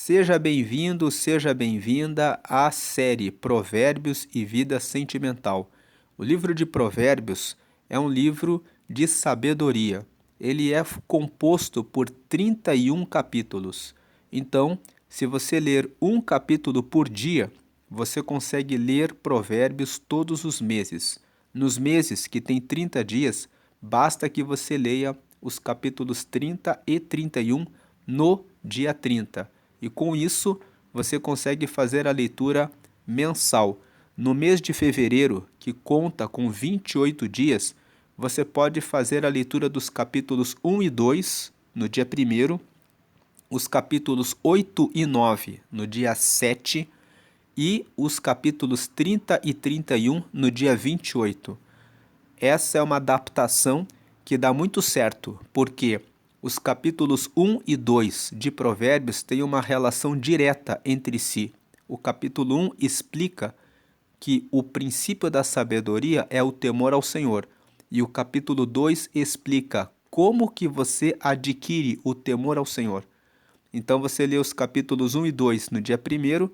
Seja bem-vindo, seja bem-vinda à série Provérbios e Vida Sentimental. O livro de Provérbios é um livro de sabedoria. Ele é composto por 31 capítulos. Então, se você ler um capítulo por dia, você consegue ler Provérbios todos os meses. Nos meses que tem 30 dias, basta que você leia os capítulos 30 e 31 no dia 30. E com isso, você consegue fazer a leitura mensal. No mês de fevereiro, que conta com 28 dias, você pode fazer a leitura dos capítulos 1 e 2 no dia 1º, os capítulos 8 e 9 no dia 7 e os capítulos 30 e 31 no dia 28. Essa é uma adaptação que dá muito certo, porque os capítulos 1 e 2 de Provérbios têm uma relação direta entre si. O capítulo 1 explica que o princípio da sabedoria é o temor ao Senhor, e o capítulo 2 explica como que você adquire o temor ao Senhor. Então você lê os capítulos 1 e 2 no dia 1º,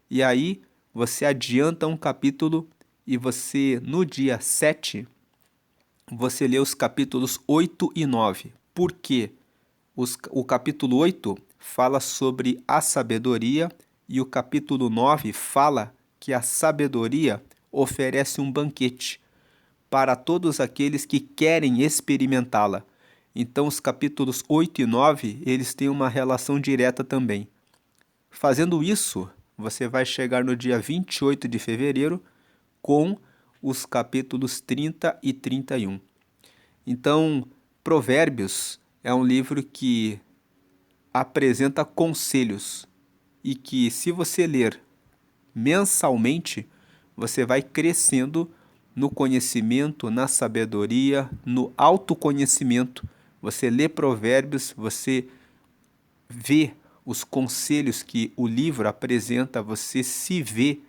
e aí você adianta um capítulo e você, no dia 7, você lê os capítulos 8 e 9. Por quê? O capítulo 8 fala sobre a sabedoria e o capítulo 9 fala que a sabedoria oferece um banquete para todos aqueles que querem experimentá-la. Então, os capítulos 8 e 9, eles têm uma relação direta também. Fazendo isso, você vai chegar no dia 28 de fevereiro com os capítulos 30 e 31. Então, Provérbios é um livro que apresenta conselhos e que, se você ler mensalmente, você vai crescendo no conhecimento, na sabedoria, no autoconhecimento. Você lê Provérbios, você vê os conselhos que o livro apresenta, você se vê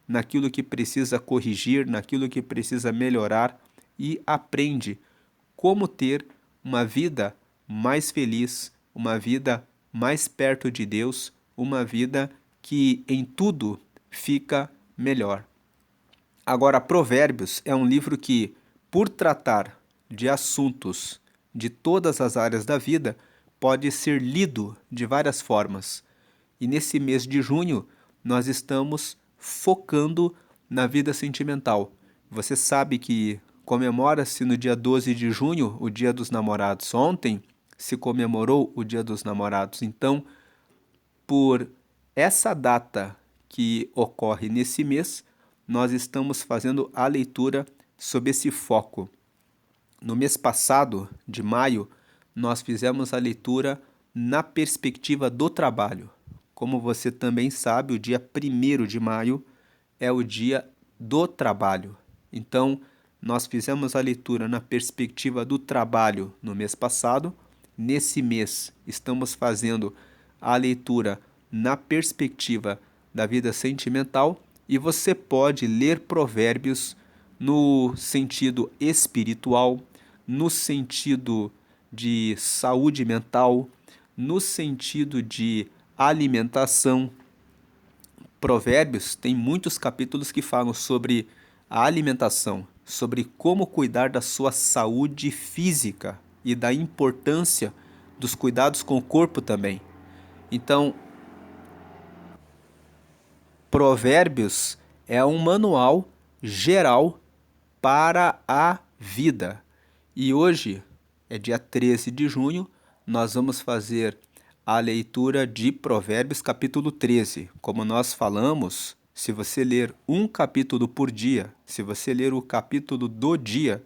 naquilo que precisa corrigir, naquilo que precisa melhorar e aprende como ter uma vida mais feliz, uma vida mais perto de Deus, uma vida que em tudo fica melhor. Agora, Provérbios é um livro que, por tratar de assuntos de todas as áreas da vida, pode ser lido de várias formas. E nesse mês de junho, nós estamos focando na vida sentimental. Você sabe que comemora-se no dia 12 de junho o Dia dos Namorados. Ontem se comemorou o Dia dos Namorados. Então, por essa data que ocorre nesse mês, nós estamos fazendo a leitura sob esse foco. No mês passado, de maio, nós fizemos a leitura na perspectiva do trabalho. Como você também sabe, o dia 1º de maio é o dia do trabalho. Então, nós fizemos a leitura na perspectiva do trabalho no mês passado. Nesse mês, estamos fazendo a leitura na perspectiva da vida sentimental e você pode ler Provérbios no sentido espiritual, no sentido de saúde mental, no sentido de alimentação. Provérbios tem muitos capítulos que falam sobre a alimentação, sobre como cuidar da sua saúde física e da importância dos cuidados com o corpo também. Então, Provérbios é um manual geral para a vida. E hoje é dia 13 de junho, nós vamos fazer a leitura de Provérbios capítulo 13. Como nós falamos, se você ler um capítulo por dia, se você ler o capítulo do dia,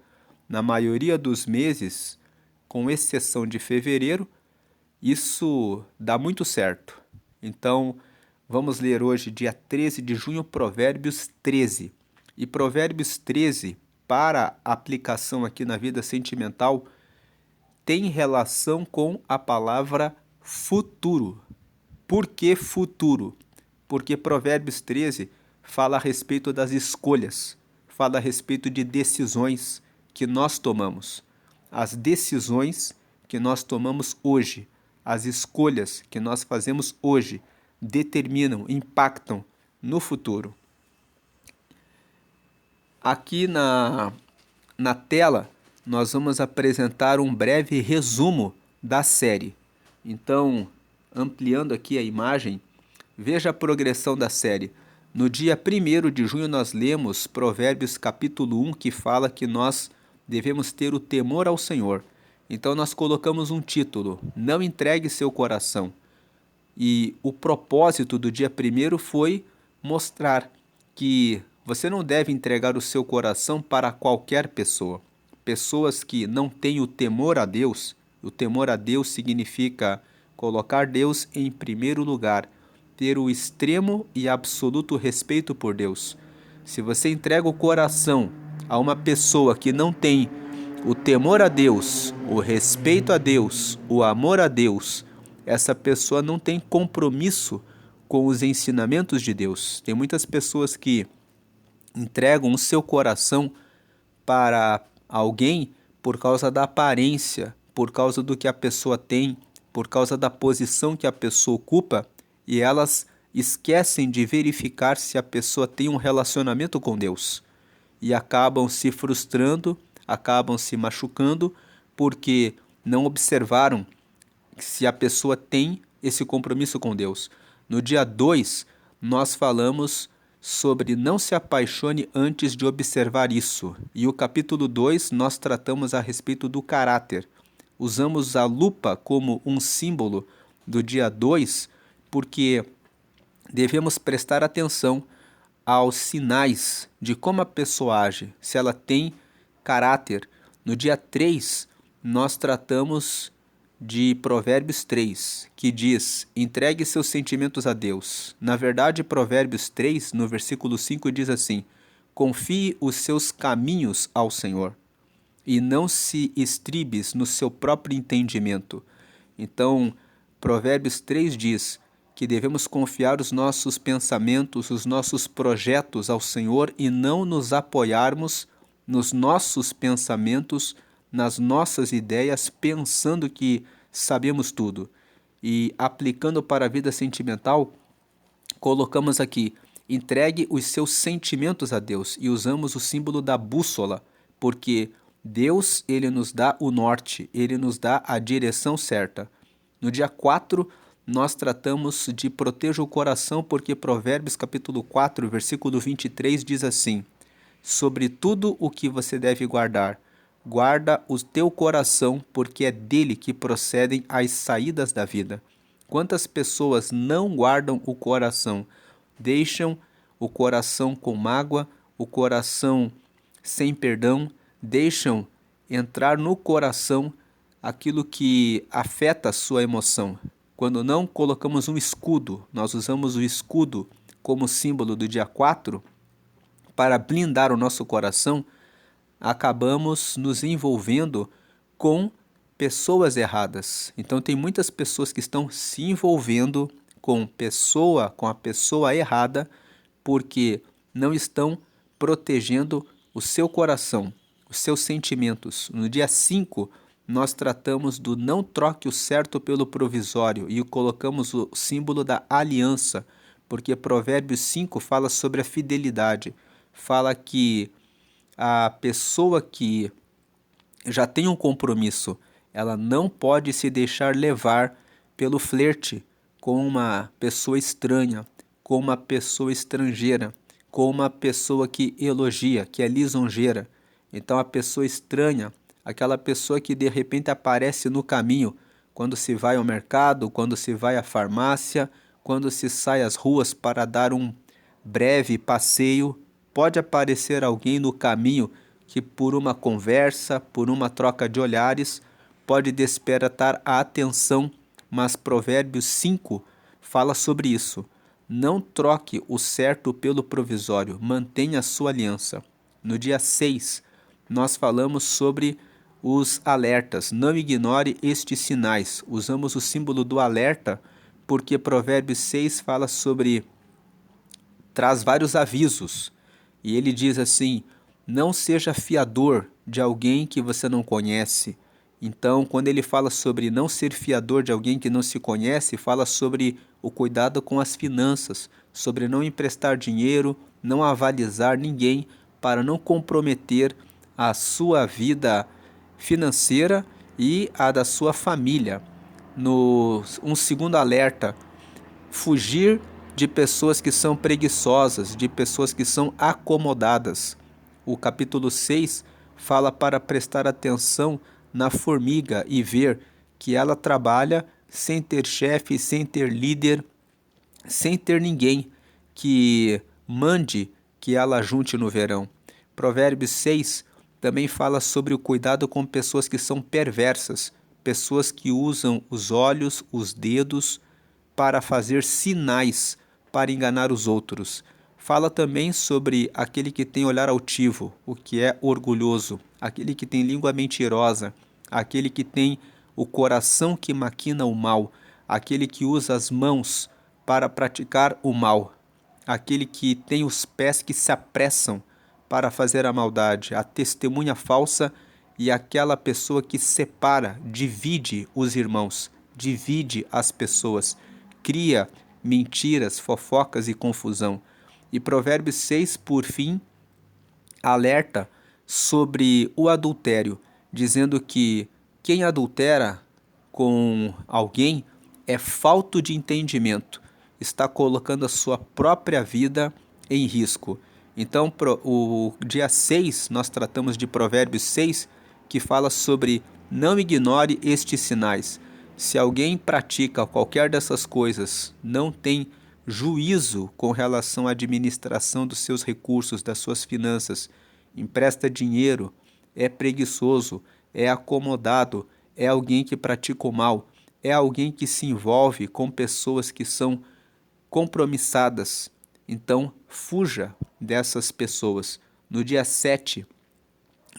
na maioria dos meses, com exceção de fevereiro, isso dá muito certo. Então, vamos ler hoje, dia 13 de junho, Provérbios 13. E Provérbios 13, para aplicação aqui na vida sentimental, tem relação com a palavra futuro. Por que futuro? Porque Provérbios 13 fala a respeito das escolhas, fala a respeito de decisões que nós tomamos. As decisões que nós tomamos hoje, as escolhas que nós fazemos hoje, determinam, impactam no futuro. Aqui na tela, nós vamos apresentar um breve resumo da série. Então, ampliando aqui a imagem, veja a progressão da série. No dia 1º de junho nós lemos Provérbios capítulo 1, que fala que nós devemos ter o temor ao Senhor. Então nós colocamos um título, Não Entregue Seu Coração. E o propósito do dia 1º foi mostrar que você não deve entregar o seu coração para qualquer pessoa. Pessoas que não têm o temor a Deus significa colocar Deus em primeiro lugar, ter o extremo e absoluto respeito por Deus. Se você entrega o coração a uma pessoa que não tem o temor a Deus, o respeito a Deus, o amor a Deus, essa pessoa não tem compromisso com os ensinamentos de Deus. Tem muitas pessoas que entregam o seu coração para alguém por causa da aparência, por causa do que a pessoa tem, por causa da posição que a pessoa ocupa, e elas esquecem de verificar se a pessoa tem um relacionamento com Deus. E acabam se frustrando, acabam se machucando, porque não observaram se a pessoa tem esse compromisso com Deus. No dia 2, nós falamos sobre não se apaixone antes de observar isso. E o capítulo 2, nós tratamos a respeito do caráter. Usamos a lupa como um símbolo do dia 2, porque devemos prestar atenção aos sinais de como a pessoa age, se ela tem caráter. No dia 3, nós tratamos de Provérbios 3, que diz, entregue seus sentimentos a Deus. Na verdade, Provérbios 3, no versículo 5, diz assim, confie os seus caminhos ao Senhor, e não se estribes no seu próprio entendimento. Então, Provérbios 3 diz que devemos confiar os nossos pensamentos, os nossos projetos ao Senhor e não nos apoiarmos nos nossos pensamentos, nas nossas ideias, pensando que sabemos tudo. E aplicando para a vida sentimental, colocamos aqui, entregue os seus sentimentos a Deus, e usamos o símbolo da bússola, porque Deus, ele nos dá o norte, ele nos dá a direção certa. No dia 4, nós tratamos de proteja o coração, porque Provérbios capítulo 4, versículo 23 diz assim, sobre tudo o que você deve guardar, guarda o teu coração, porque é dele que procedem as saídas da vida. Quantas pessoas não guardam o coração, deixam o coração com mágoa, o coração sem perdão, deixam entrar no coração aquilo que afeta a sua emoção. Quando não colocamos um escudo, nós usamos o escudo como símbolo do dia 4, para blindar o nosso coração, acabamos nos envolvendo com pessoas erradas. Então tem muitas pessoas que estão se envolvendo com a pessoa errada, porque não estão protegendo o seu coração, os seus sentimentos. No dia 5, nós tratamos do não troque o certo pelo provisório e colocamos o símbolo da aliança, porque Provérbios 5 fala sobre a fidelidade, fala que a pessoa que já tem um compromisso, ela não pode se deixar levar pelo flerte com uma pessoa estranha, com uma pessoa estrangeira, com uma pessoa que elogia, que é lisonjeira. Então a pessoa estranha, aquela pessoa que de repente aparece no caminho, quando se vai ao mercado, quando se vai à farmácia, quando se sai às ruas para dar um breve passeio, pode aparecer alguém no caminho que por uma conversa, por uma troca de olhares, pode despertar a atenção, mas Provérbios 5 fala sobre isso. Não troque o certo pelo provisório, mantenha a sua aliança. No dia 6, nós falamos sobre os alertas. Não ignore estes sinais. Usamos o símbolo do alerta porque Provérbios 6 fala sobre, traz vários avisos. E ele diz assim, não seja fiador de alguém que você não conhece. Então, quando ele fala sobre não ser fiador de alguém que não se conhece, fala sobre o cuidado com as finanças, sobre não emprestar dinheiro, não avalizar ninguém para não comprometer a sua vida financeira e a da sua família. Um segundo alerta: fugir de pessoas que são preguiçosas, de pessoas que são acomodadas. O capítulo 6 fala para prestar atenção na formiga e ver que ela trabalha sem ter chefe, sem ter líder, sem ter ninguém que mande que ela junte no verão. Provérbios 6 também fala sobre o cuidado com pessoas que são perversas, pessoas que usam os olhos, os dedos, para fazer sinais para enganar os outros. Fala também sobre aquele que tem olhar altivo, o que é orgulhoso, aquele que tem língua mentirosa, aquele que tem o coração que maquina o mal, aquele que usa as mãos para praticar o mal, aquele que tem os pés que se apressam para fazer a maldade, a testemunha falsa e aquela pessoa que separa, divide os irmãos, divide as pessoas, cria mentiras, fofocas e confusão. E Provérbios 6, por fim, alerta sobre o adultério, dizendo que quem adultera com alguém é falto de entendimento, está colocando a sua própria vida em risco. Então, o dia 6, nós tratamos de Provérbios 6, que fala sobre não ignore estes sinais. Se alguém pratica qualquer dessas coisas, não tem juízo com relação à administração dos seus recursos, das suas finanças, empresta dinheiro, é preguiçoso, é acomodado, é alguém que pratica o mal, é alguém que se envolve com pessoas que são compromissadas. Então, fuja dessas pessoas. No dia 7,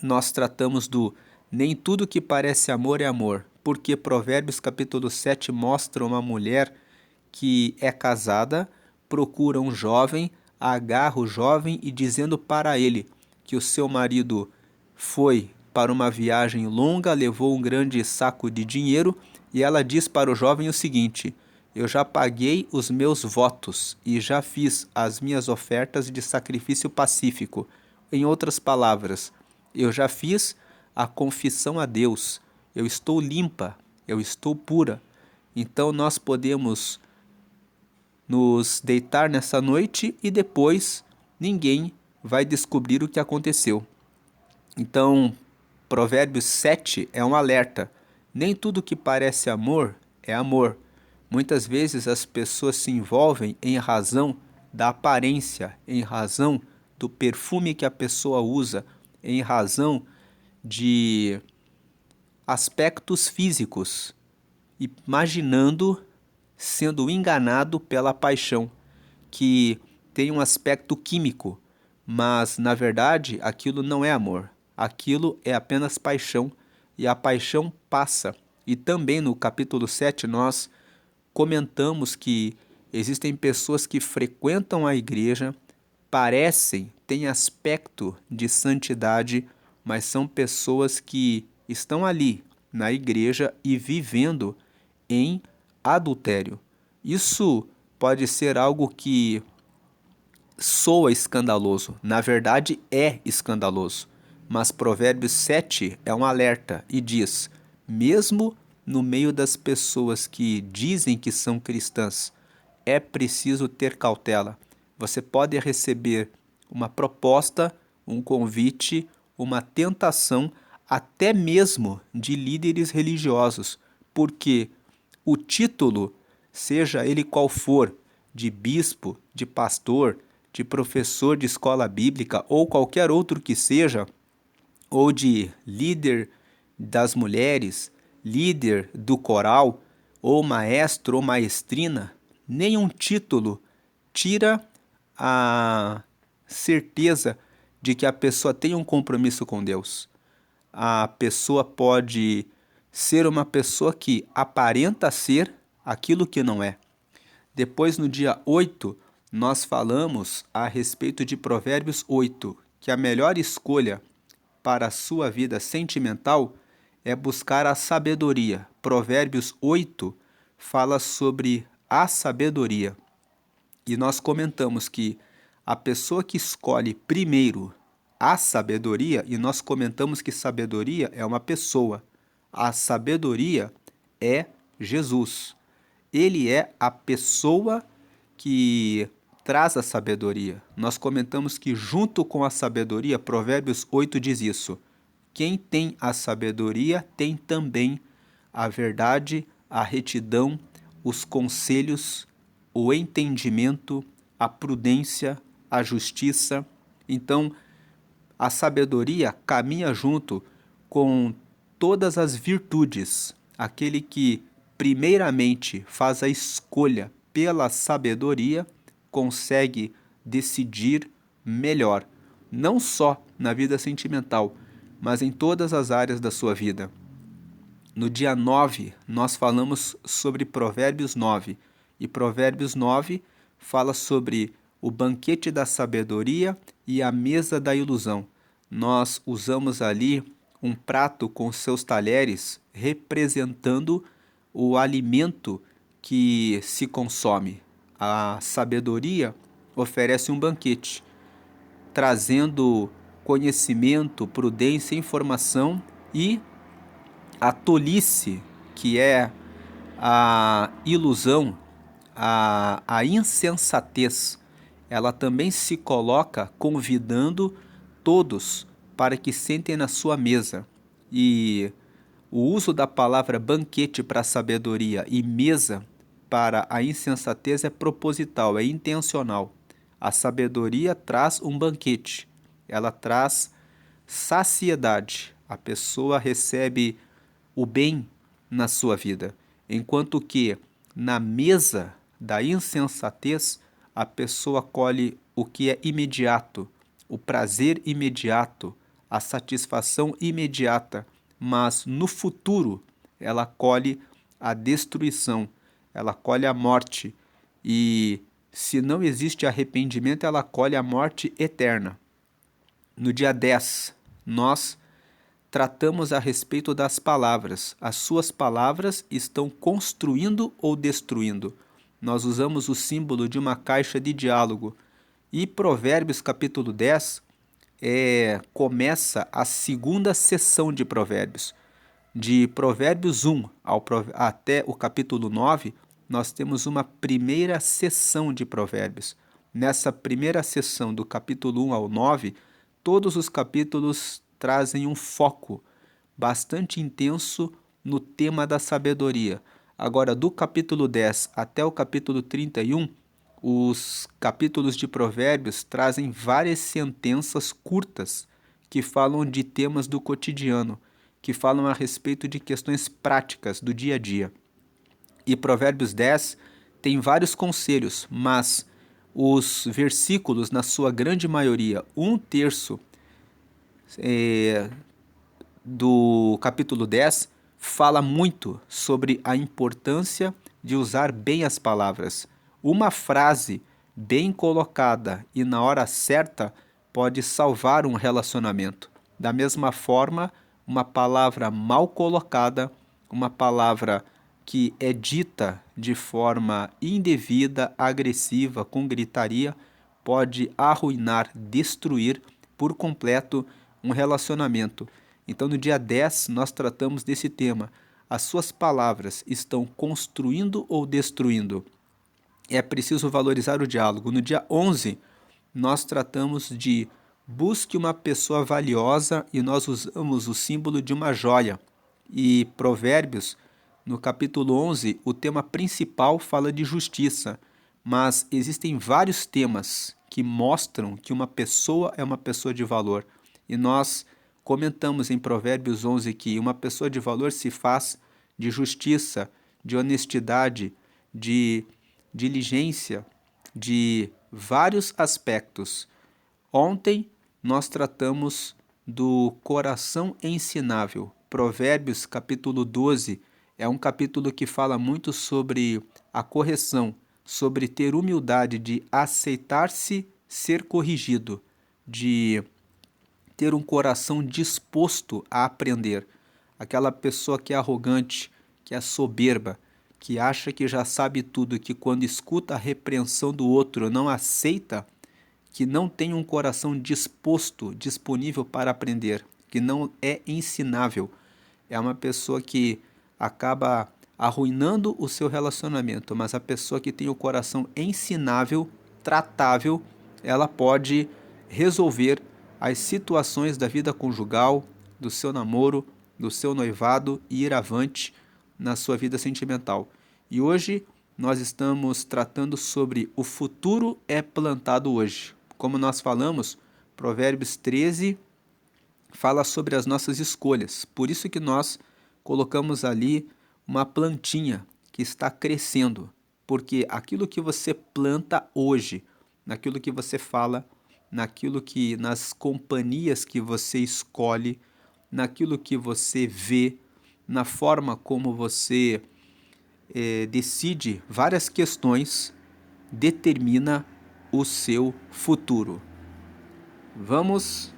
nós tratamos do nem tudo que parece amor é amor, porque Provérbios capítulo 7 mostra uma mulher que é casada, procura um jovem, agarra o jovem e dizendo para ele que o seu marido foi para uma viagem longa, levou um grande saco de dinheiro e ela diz para o jovem o seguinte: eu já paguei os meus votos e já fiz as minhas ofertas de sacrifício pacífico. Em outras palavras, eu já fiz a confissão a Deus. Eu estou limpa, eu estou pura. Então nós podemos nos deitar nessa noite e depois ninguém vai descobrir o que aconteceu. Então, Provérbios 7 é um alerta. Nem tudo que parece amor é amor. Muitas vezes as pessoas se envolvem em razão da aparência, em razão do perfume que a pessoa usa, em razão de aspectos físicos, imaginando sendo enganado pela paixão, que tem um aspecto químico, mas na verdade aquilo não é amor, aquilo é apenas paixão e a paixão passa. E também no capítulo 7 nós comentamos que existem pessoas que frequentam a igreja, parecem, têm aspecto de santidade, mas são pessoas que estão ali na igreja e vivendo em adultério. Isso pode ser algo que soa escandaloso, na verdade é escandaloso. Mas Provérbios 7 é um alerta e diz: mesmo no meio das pessoas que dizem que são cristãs, é preciso ter cautela. Você pode receber uma proposta, um convite, uma tentação, até mesmo de líderes religiosos, porque o título, seja ele qual for, de bispo, de pastor, de professor de escola bíblica ou qualquer outro que seja, ou de líder das mulheres, líder do coral, ou maestro ou maestrina, nenhum título tira a certeza de que a pessoa tem um compromisso com Deus. A pessoa pode ser uma pessoa que aparenta ser aquilo que não é. Depois, no dia 8, nós falamos a respeito de Provérbios 8, que a melhor escolha para a sua vida sentimental é buscar a sabedoria. Provérbios 8 fala sobre a sabedoria. E nós comentamos que a pessoa que escolhe primeiro a sabedoria, e nós comentamos que sabedoria é uma pessoa. A sabedoria é Jesus. Ele é a pessoa que traz a sabedoria. Nós comentamos que junto com a sabedoria, Provérbios 8 diz isso: quem tem a sabedoria tem também a verdade, a retidão, os conselhos, o entendimento, a prudência, a justiça. Então, a sabedoria caminha junto com todas as virtudes. Aquele que primeiramente faz a escolha pela sabedoria consegue decidir melhor, não só na vida sentimental, mas em todas as áreas da sua vida. No dia 9, nós falamos sobre Provérbios 9, e Provérbios 9 fala sobre o banquete da sabedoria e a mesa da ilusão. Nós usamos ali um prato com seus talheres representando o alimento que se consome. A sabedoria oferece um banquete, trazendo conhecimento, prudência, informação, e a tolice, que é a ilusão, a insensatez, ela também se coloca convidando todos para que sentem na sua mesa. E o uso da palavra banquete para a sabedoria e mesa para a insensatez é proposital, é intencional. A sabedoria traz um banquete, ela traz saciedade. A pessoa recebe o bem na sua vida, enquanto que na mesa da insensatez a pessoa colhe o que é imediato, o prazer imediato, a satisfação imediata, mas no futuro ela colhe a destruição, ela colhe a morte, e se não existe arrependimento, ela colhe a morte eterna. No dia 10, nós tratamos a respeito das palavras. As suas palavras estão construindo ou destruindo? Nós usamos o símbolo de uma caixa de diálogo. E Provérbios capítulo 10 começa a segunda sessão de Provérbios. De Provérbios 1 até o capítulo 9, nós temos uma primeira sessão de Provérbios. Nessa primeira sessão, do capítulo 1 ao 9, todos os capítulos trazem um foco bastante intenso no tema da sabedoria. Agora, do capítulo 10 até o capítulo 31, os capítulos de Provérbios trazem várias sentenças curtas que falam de temas do cotidiano, que falam a respeito de questões práticas do dia a dia. E Provérbios 10 tem vários conselhos, mas os versículos, na sua grande maioria, 1/3 do capítulo 10, fala muito sobre a importância de usar bem as palavras. Uma frase bem colocada e na hora certa pode salvar um relacionamento. Da mesma forma, uma palavra mal colocada, uma palavra que é dita de forma indevida, agressiva, com gritaria, pode arruinar, destruir por completo um relacionamento. Então, no dia 10, nós tratamos desse tema. As suas palavras estão construindo ou destruindo? É preciso valorizar o diálogo. No dia 11, nós tratamos de busque uma pessoa valiosa, e nós usamos o símbolo de uma joia. E Provérbios, no capítulo 11, o tema principal fala de justiça, mas existem vários temas que mostram que uma pessoa é uma pessoa de valor. E nós comentamos em Provérbios 11 que uma pessoa de valor se faz de justiça, de honestidade, de diligência, de vários aspectos. Ontem nós tratamos do coração ensinável. Provérbios capítulo 12 é um capítulo que fala muito sobre a correção, sobre ter humildade de aceitar-se ser corrigido, de ter um coração disposto a aprender. aquela pessoa que é arrogante, que é soberba, que acha que já sabe tudo, que quando escuta a repreensão do outro não aceita, que não tem um coração disposto, disponível para aprender, que não é ensinável. É uma pessoa que acaba arruinando o seu relacionamento, mas a pessoa que tem o coração ensinável, tratável, ela pode resolver as situações da vida conjugal, do seu namoro, do seu noivado e ir avante na sua vida sentimental. E hoje nós estamos tratando sobre o futuro é plantado hoje. Como nós falamos, Provérbios 13 fala sobre as nossas escolhas. Por isso que nós colocamos ali uma plantinha que está crescendo, porque aquilo que você planta hoje, naquilo que você fala, naquilo que nas companhias que você escolhe, naquilo que você vê, na forma como você decide várias questões, determina o seu futuro. Vamos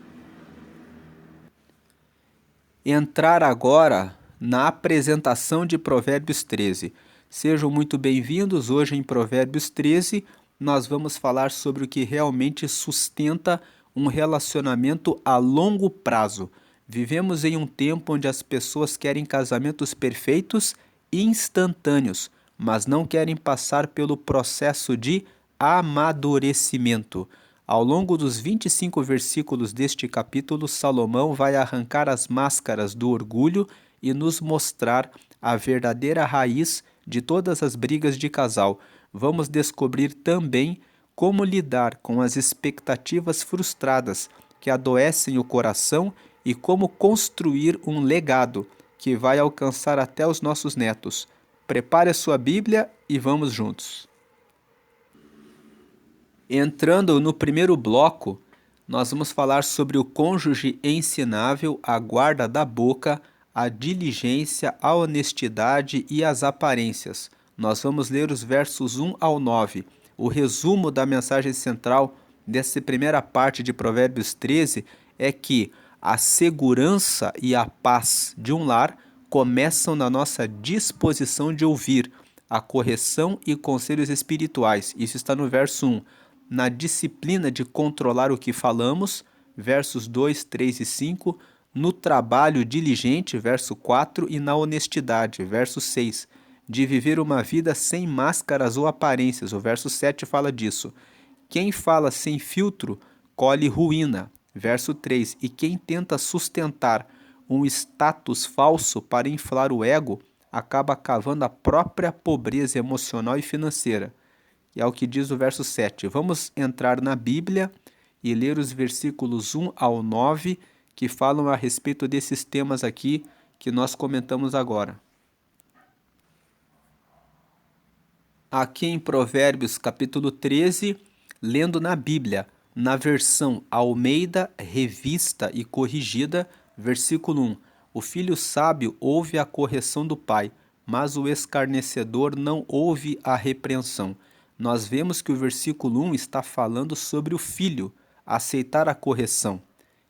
entrar agora na apresentação de Provérbios 13. Sejam muito bem-vindos. Hoje em Provérbios 13, nós vamos falar sobre o que realmente sustenta um relacionamento a longo prazo. Vivemos em um tempo onde as pessoas querem casamentos perfeitos e instantâneos, mas não querem passar pelo processo de amadurecimento. Ao longo dos 25 versículos deste capítulo, Salomão vai arrancar as máscaras do orgulho e nos mostrar a verdadeira raiz de todas as brigas de casal. Vamos descobrir também como lidar com as expectativas frustradas que adoecem o coração e como construir um legado que vai alcançar até os nossos netos. Prepare a sua Bíblia e vamos juntos. Entrando no primeiro bloco, nós vamos falar sobre o cônjuge ensinável, a guarda da boca, a diligência, a honestidade e as aparências. Nós vamos ler os versos 1 ao 9. O resumo da mensagem central dessa primeira parte de Provérbios 13 é que a segurança e a paz de um lar começam na nossa disposição de ouvir a correção e conselhos espirituais. Isso está no verso 1. Na disciplina de controlar o que falamos, versos 2, 3 e 5, no trabalho diligente, verso 4, e na honestidade, verso 6, de viver uma vida sem máscaras ou aparências, o verso 7 fala disso. Quem fala sem filtro, colhe ruína, verso 3, e quem tenta sustentar um status falso para inflar o ego, acaba cavando a própria pobreza emocional e financeira. E é o que diz o verso 7. Vamos entrar na Bíblia e ler os versículos 1 ao 9, que falam a respeito desses temas aqui que nós comentamos agora. Aqui em Provérbios capítulo 13, lendo na Bíblia, na versão Almeida, revista e corrigida, versículo 1. O filho sábio ouve a correção do pai, mas o escarnecedor não ouve a repreensão. Nós vemos que o versículo 1 está falando sobre o filho aceitar a correção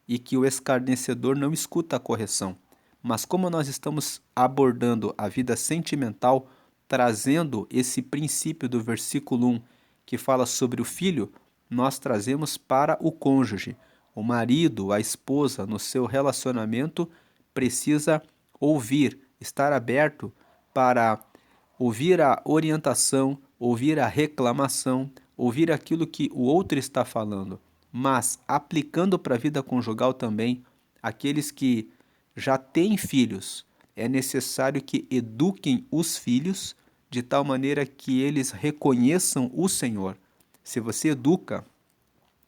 e que o escarnecedor não escuta a correção. Mas como nós estamos abordando a vida sentimental, trazendo esse princípio do versículo 1 que fala sobre o filho, nós trazemos para o cônjuge. O marido, a esposa, no seu relacionamento, precisa ouvir, estar aberto para ouvir a orientação, ouvir a reclamação, ouvir aquilo que o outro está falando, mas aplicando para a vida conjugal também, aqueles que já têm filhos, é necessário que eduquem os filhos de tal maneira que eles reconheçam o Senhor. Se você educa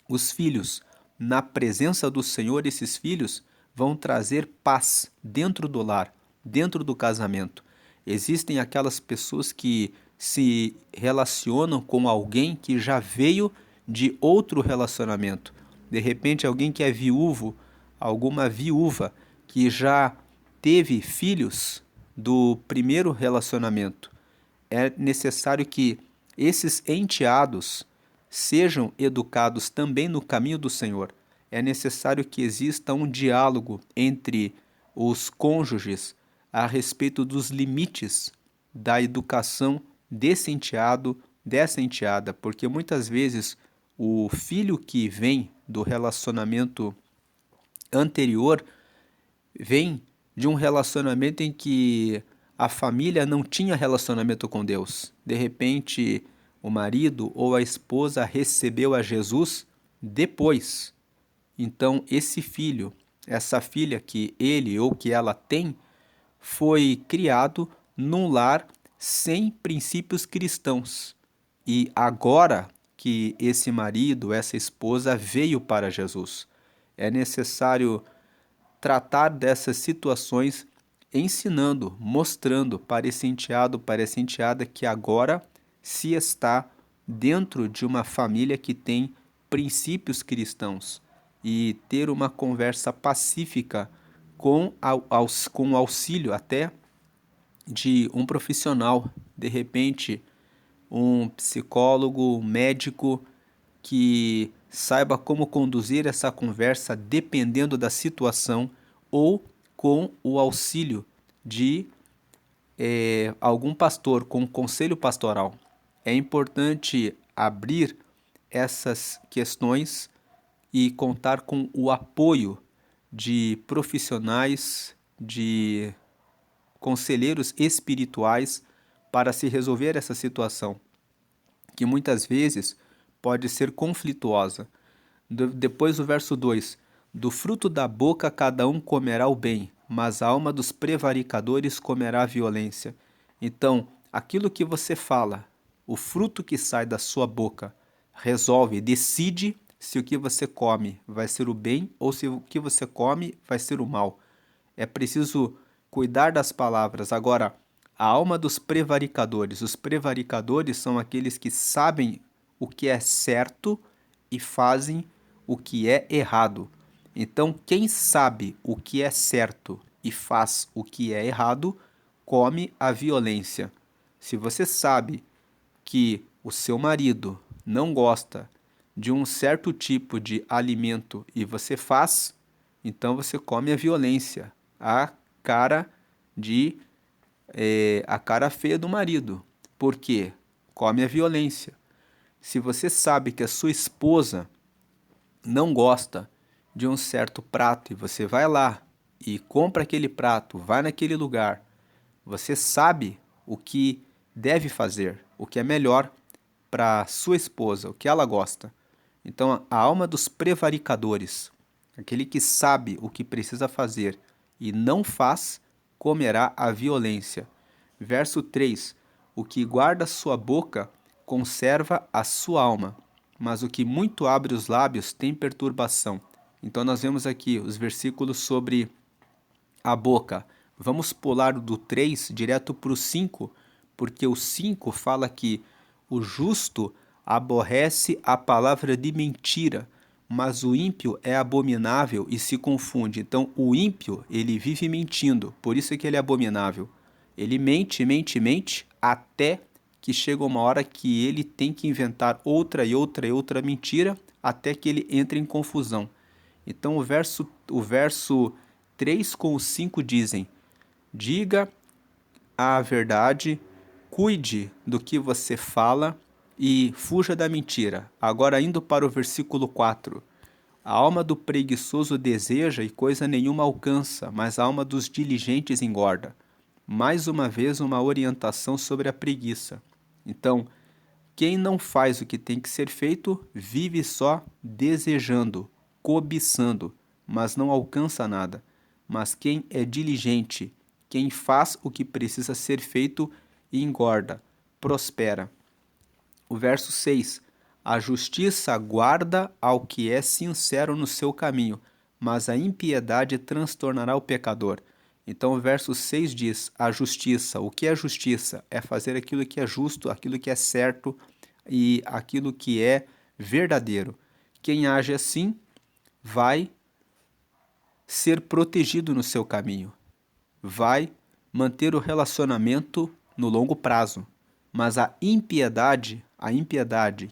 os filhos na presença do Senhor, esses filhos vão trazer paz dentro do lar, dentro do casamento. Existem aquelas pessoas que se relacionam com alguém que já veio de outro relacionamento. De repente, alguém que é viúvo, alguma viúva que já teve filhos do primeiro relacionamento. É necessário que esses enteados sejam educados também no caminho do Senhor. É necessário que exista um diálogo entre os cônjuges a respeito dos limites da educação desse enteado, dessa enteada, porque muitas vezes o filho que vem do relacionamento anterior vem de um relacionamento em que a família não tinha relacionamento com Deus. De repente, o marido ou a esposa recebeu a Jesus depois. Então, esse filho, essa filha que ele ou que ela tem, foi criado num lar sem princípios cristãos. E agora que esse marido, essa esposa veio para Jesus, é necessário tratar dessas situações ensinando, mostrando para esse enteado, para essa enteada que agora se está dentro de uma família que tem princípios cristãos e ter uma conversa pacífica com o auxílio até de um profissional, de repente um psicólogo, um médico que saiba como conduzir essa conversa dependendo da situação ou com o auxílio de algum pastor, com um conselho pastoral. É importante abrir essas questões e contar com o apoio de profissionais, de conselheiros espirituais para se resolver essa situação, que muitas vezes pode ser conflituosa. Depois do verso 2: do fruto da boca cada um comerá o bem, mas a alma dos prevaricadores comerá a violência. Então, aquilo que você fala, o fruto que sai da sua boca, resolve, decide se o que você come vai ser o bem ou se o que você come vai ser o mal. É preciso cuidar das palavras. Agora, a alma dos prevaricadores. Os prevaricadores são aqueles que sabem o que é certo e fazem o que é errado. Então, quem sabe o que é certo e faz o que é errado, come a violência. Se você sabe que o seu marido não gosta de um certo tipo de alimento e você faz, então você come a violência, a cara de a cara feia do marido. Por quê? Come a violência. Se você sabe que a sua esposa não gosta de um certo prato e você vai lá e compra aquele prato, vai naquele lugar, você sabe o que deve fazer, o que é melhor para sua esposa, o que ela gosta. Então, a alma dos prevaricadores, aquele que sabe o que precisa fazer e não faz, comerá a violência. Verso 3: o que guarda sua boca conserva a sua alma, mas o que muito abre os lábios tem perturbação. Então, nós vemos aqui os versículos sobre a boca. Vamos pular do 3 direto para o 5, porque o 5 fala que o justo aborrece a palavra de mentira, mas o ímpio é abominável e se confunde. Então, o ímpio, ele vive mentindo, por isso é que ele é abominável. Ele mente, mente, mente, até que chega uma hora que ele tem que inventar outra e outra e outra mentira, até que ele entre em confusão. Então, o verso 3 com o 5 dizem: diga a verdade, cuide do que você fala e fuja da mentira. Agora, indo para o versículo 4. A alma do preguiçoso deseja e coisa nenhuma alcança, mas a alma dos diligentes engorda. Mais uma vez, uma orientação sobre a preguiça. Então, quem não faz o que tem que ser feito, vive só desejando, cobiçando, mas não alcança nada. Mas quem é diligente, quem faz o que precisa ser feito, engorda, prospera. O verso 6: a justiça guarda ao que é sincero no seu caminho, mas a impiedade transtornará o pecador. Então o verso 6 diz: a justiça. O que é justiça? É fazer aquilo que é justo, aquilo que é certo e aquilo que é verdadeiro. Quem age assim vai ser protegido no seu caminho, vai manter o relacionamento no longo prazo. Mas a impiedade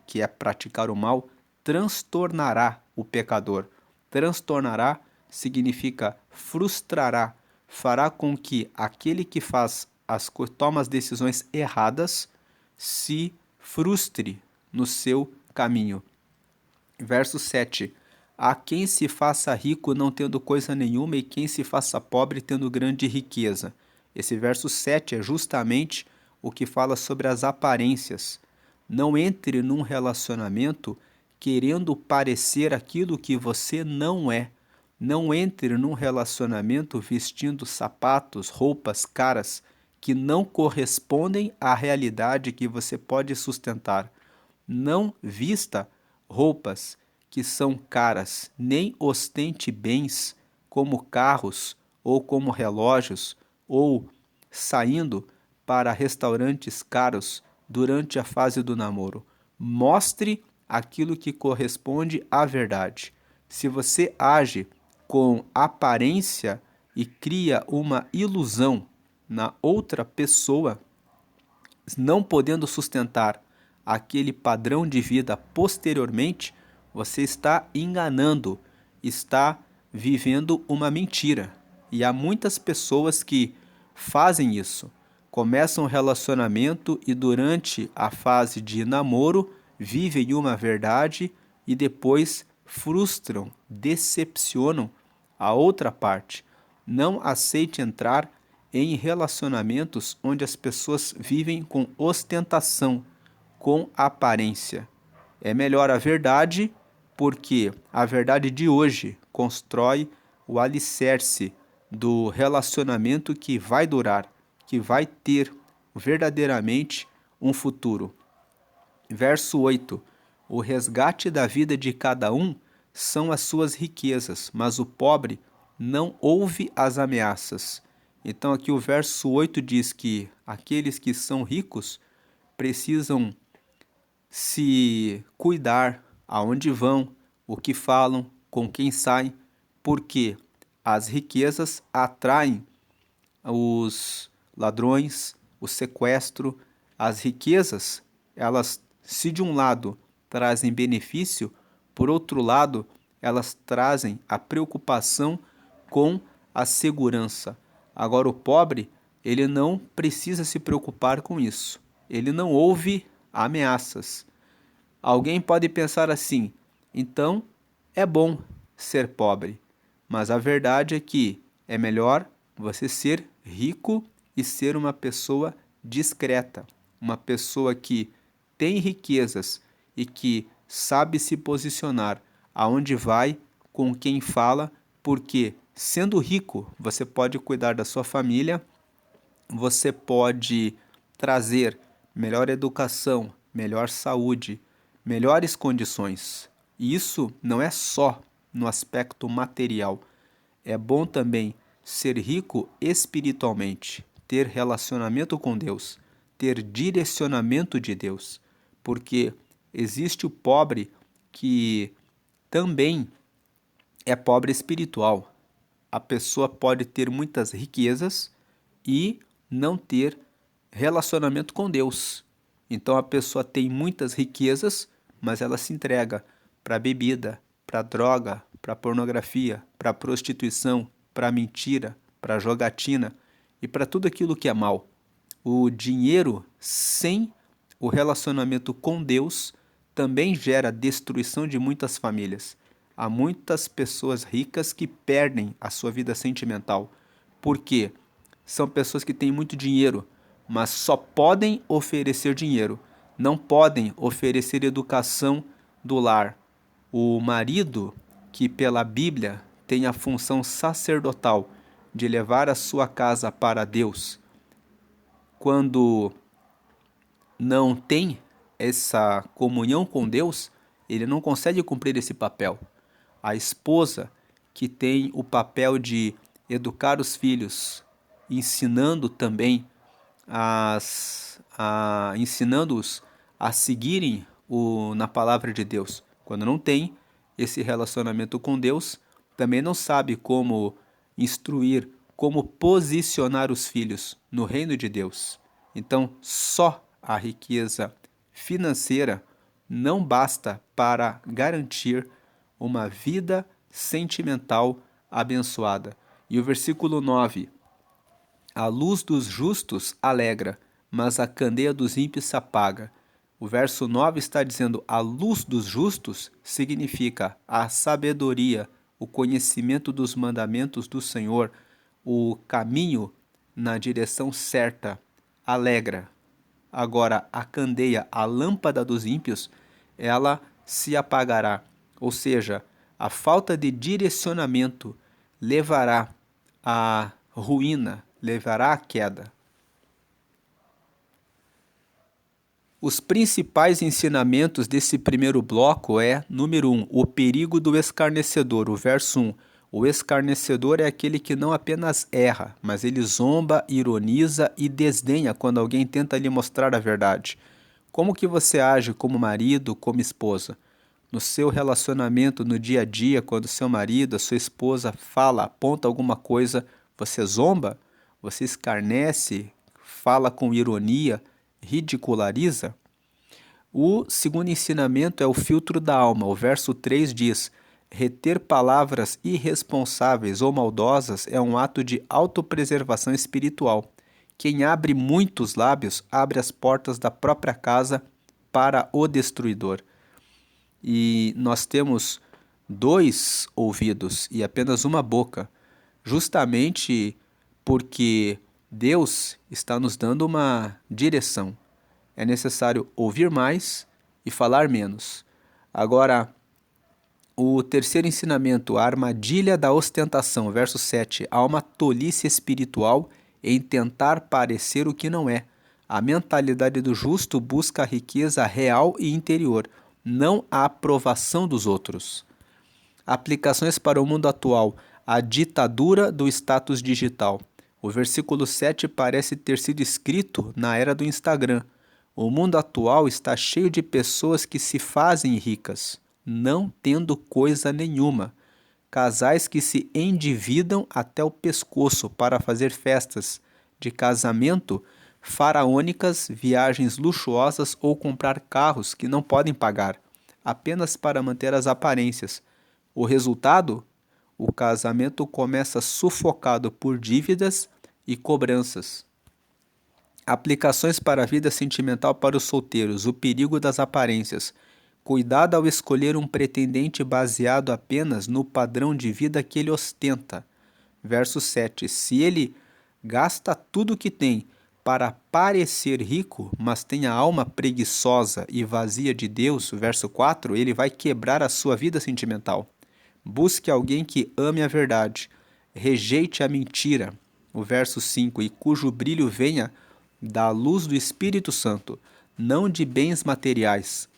que é praticar o mal, transtornará o pecador. Transtornará significa frustrará, fará com que aquele que toma as decisões erradas se frustre no seu caminho. Verso 7. Há quem se faça rico não tendo coisa nenhuma e quem se faça pobre tendo grande riqueza. Esse verso 7 é justamente o que fala sobre as aparências. Não entre num relacionamento querendo parecer aquilo que você não é. Não entre num relacionamento vestindo sapatos, roupas caras que não correspondem à realidade que você pode sustentar. Não vista roupas que são caras, nem ostente bens como carros ou como relógios, ou saindo para restaurantes caros durante a fase do namoro. Mostre aquilo que corresponde à verdade. Se você age com aparência e cria uma ilusão na outra pessoa, não podendo sustentar aquele padrão de vida posteriormente, você está enganando, está vivendo uma mentira. E há muitas pessoas que fazem isso. Começam um relacionamento e durante a fase de namoro vivem uma verdade e depois frustram, decepcionam a outra parte. Não aceite entrar em relacionamentos onde as pessoas vivem com ostentação, com aparência. É melhor a verdade, porque a verdade de hoje constrói o alicerce do relacionamento que vai durar, que vai ter verdadeiramente um futuro. Verso 8. O resgate da vida de cada um são as suas riquezas, mas o pobre não ouve as ameaças. Então aqui o verso 8 diz que aqueles que são ricos precisam se cuidar aonde vão, o que falam, com quem saem, porque as riquezas atraem os ladrões, o sequestro. As riquezas, elas, se de um lado trazem benefício, por outro lado, elas trazem a preocupação com a segurança. Agora, o pobre, ele não precisa se preocupar com isso. Ele não ouve ameaças. Alguém pode pensar assim: então é bom ser pobre, mas a verdade é que é melhor você ser rico e ser uma pessoa discreta, uma pessoa que tem riquezas e que sabe se posicionar aonde vai, com quem fala, porque sendo rico você pode cuidar da sua família, você pode trazer melhor educação, melhor saúde, melhores condições. E isso não é só no aspecto material. É bom também ser rico espiritualmente, ter relacionamento com Deus, ter direcionamento de Deus, porque existe o pobre que também é pobre espiritual. A pessoa pode ter muitas riquezas e não ter relacionamento com Deus. Então a pessoa tem muitas riquezas, mas ela se entrega para bebida, para droga, para pornografia, para prostituição, para mentira, para jogatina e para tudo aquilo que é mal. O dinheiro sem o relacionamento com Deus também gera destruição de muitas famílias. Há muitas pessoas ricas que perdem a sua vida sentimental. Por quê? São pessoas que têm muito dinheiro, mas só podem oferecer dinheiro, não podem oferecer educação do lar. O marido, que pela Bíblia tem a função sacerdotal de levar a sua casa para Deus, quando não tem essa comunhão com Deus, ele não consegue cumprir esse papel. A esposa, que tem o papel de educar os filhos, ensinando também ensinando-os a seguirem na palavra de Deus. Quando não tem esse relacionamento com Deus, também não sabe como instruir, como posicionar os filhos no reino de Deus. Então, só a riqueza financeira não basta para garantir uma vida sentimental abençoada. E o versículo 9 A luz dos justos alegra, mas a candeia dos ímpios se apaga. O verso 9 está dizendo: a luz dos justos significa a sabedoria, o conhecimento dos mandamentos do Senhor, o caminho na direção certa, alegra. Agora, a candeia, a lâmpada dos ímpios, ela se apagará. Ou seja, a falta de direcionamento levará à ruína, levará à queda. Os principais ensinamentos desse primeiro bloco é, número 1, o perigo do escarnecedor. O verso 1, o escarnecedor é aquele que não apenas erra, mas ele zomba, ironiza e desdenha quando alguém tenta lhe mostrar a verdade. Como que você age como marido, como esposa? No seu relacionamento, no dia a dia, quando seu marido, a sua esposa fala, aponta alguma coisa, você zomba? Você escarnece? Fala com ironia? Ridiculariza? O segundo ensinamento é o filtro da alma. O verso 3 diz: reter palavras irresponsáveis ou maldosas é um ato de autopreservação espiritual. Quem abre muitos lábios abre as portas da própria casa para o destruidor. E nós temos 2 ouvidos e apenas uma boca, justamente porque Deus está nos dando uma direção. É necessário ouvir mais e falar menos. Agora, o terceiro ensinamento, a armadilha da ostentação, verso 7. Há uma tolice espiritual em tentar parecer o que não é. A mentalidade do justo busca a riqueza real e interior, não a aprovação dos outros. Aplicações para o mundo atual, a ditadura do status digital. O versículo 7 parece ter sido escrito na era do Instagram. O mundo atual está cheio de pessoas que se fazem ricas, não tendo coisa nenhuma. Casais que se endividam até o pescoço para fazer festas de casamento faraônicas, viagens luxuosas ou comprar carros que não podem pagar, apenas para manter as aparências. O resultado? O casamento começa sufocado por dívidas e cobranças. Aplicações para a vida sentimental para os solteiros, o perigo das aparências. Cuidado ao escolher um pretendente baseado apenas no padrão de vida que ele ostenta. Verso 7. Se ele gasta tudo o que tem para parecer rico, mas tem a alma preguiçosa e vazia de Deus, verso 4, ele vai quebrar a sua vida sentimental. Busque alguém que ame a verdade, rejeite a mentira, o verso 5, e cujo brilho venha da luz do Espírito Santo, não de bens materiais.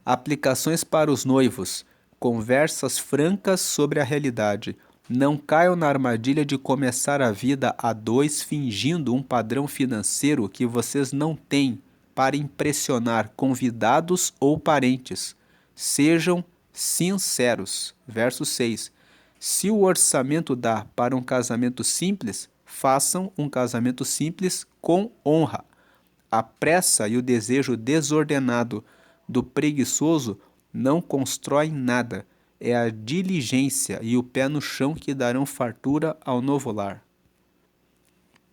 Aplicações para os noivos, conversas francas sobre a realidade. Não caiam na armadilha de começar a vida a 2 fingindo um padrão financeiro que vocês não têm para impressionar convidados ou parentes. Sejam sinceros. Verso 6. Se o orçamento dá para um casamento simples, façam um casamento simples com honra. A pressa e o desejo desordenado do preguiçoso não constroem nada. É a diligência e o pé no chão que darão fartura ao novo lar.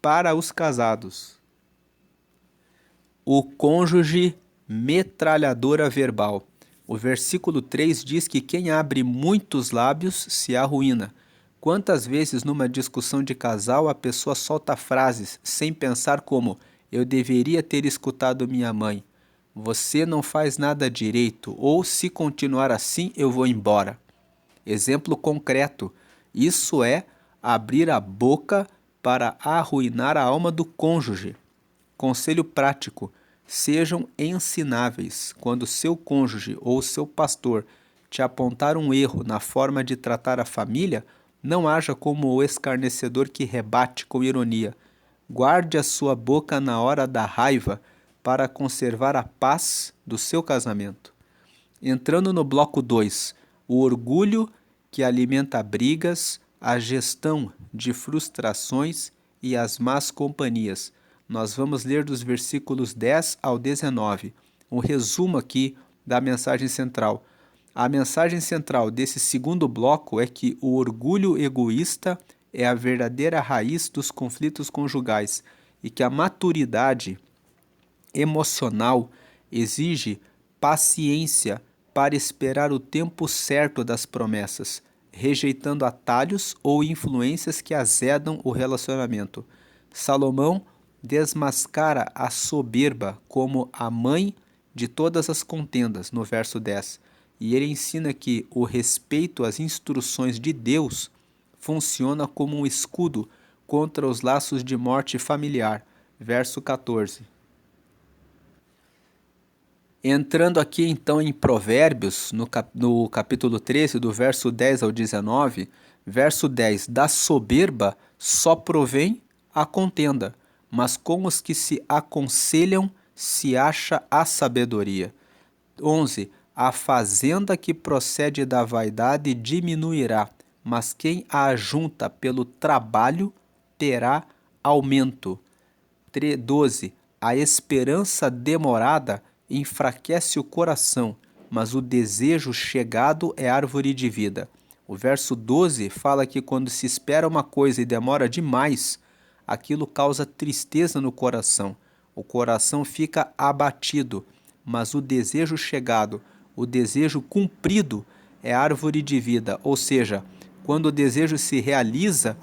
Para os casados, o cônjuge metralhadora verbal. O versículo 3 diz que quem abre muitos lábios se arruína. Quantas vezes numa discussão de casal a pessoa solta frases sem pensar como: eu deveria ter escutado minha mãe, você não faz nada direito, ou se continuar assim eu vou embora. Exemplo concreto, isso é abrir a boca para arruinar a alma do cônjuge. Conselho prático: sejam ensináveis. Quando seu cônjuge ou seu pastor te apontar um erro na forma de tratar a família, não haja como o escarnecedor que rebate com ironia. Guarde a sua boca na hora da raiva para conservar a paz do seu casamento. Entrando no bloco 2, o orgulho que alimenta brigas, a gestão de frustrações e as más companhias. Nós vamos ler dos versículos 10 ao 19. Um resumo aqui da mensagem central. A mensagem central desse segundo bloco é que o orgulho egoísta é a verdadeira raiz dos conflitos conjugais e que a maturidade emocional exige paciência para esperar o tempo certo das promessas, rejeitando atalhos ou influências que azedam o relacionamento. Salomão desmascara a soberba como a mãe de todas as contendas, no verso 10. E ele ensina que o respeito às instruções de Deus funciona como um escudo contra os laços de morte familiar, verso 14. Entrando aqui então em Provérbios, no capítulo 13, do verso 10 ao 19, verso 10, da soberba só provém a contenda, mas com os que se aconselham se acha a sabedoria. 11, a fazenda que procede da vaidade diminuirá, mas quem a ajunta pelo trabalho terá aumento. 12, a esperança demorada enfraquece o coração, mas o desejo chegado é árvore de vida. O verso 12 fala que quando se espera uma coisa e demora demais, aquilo causa tristeza no coração. O coração fica abatido, mas o desejo chegado, o desejo cumprido é árvore de vida. Ou seja, quando o desejo se realiza,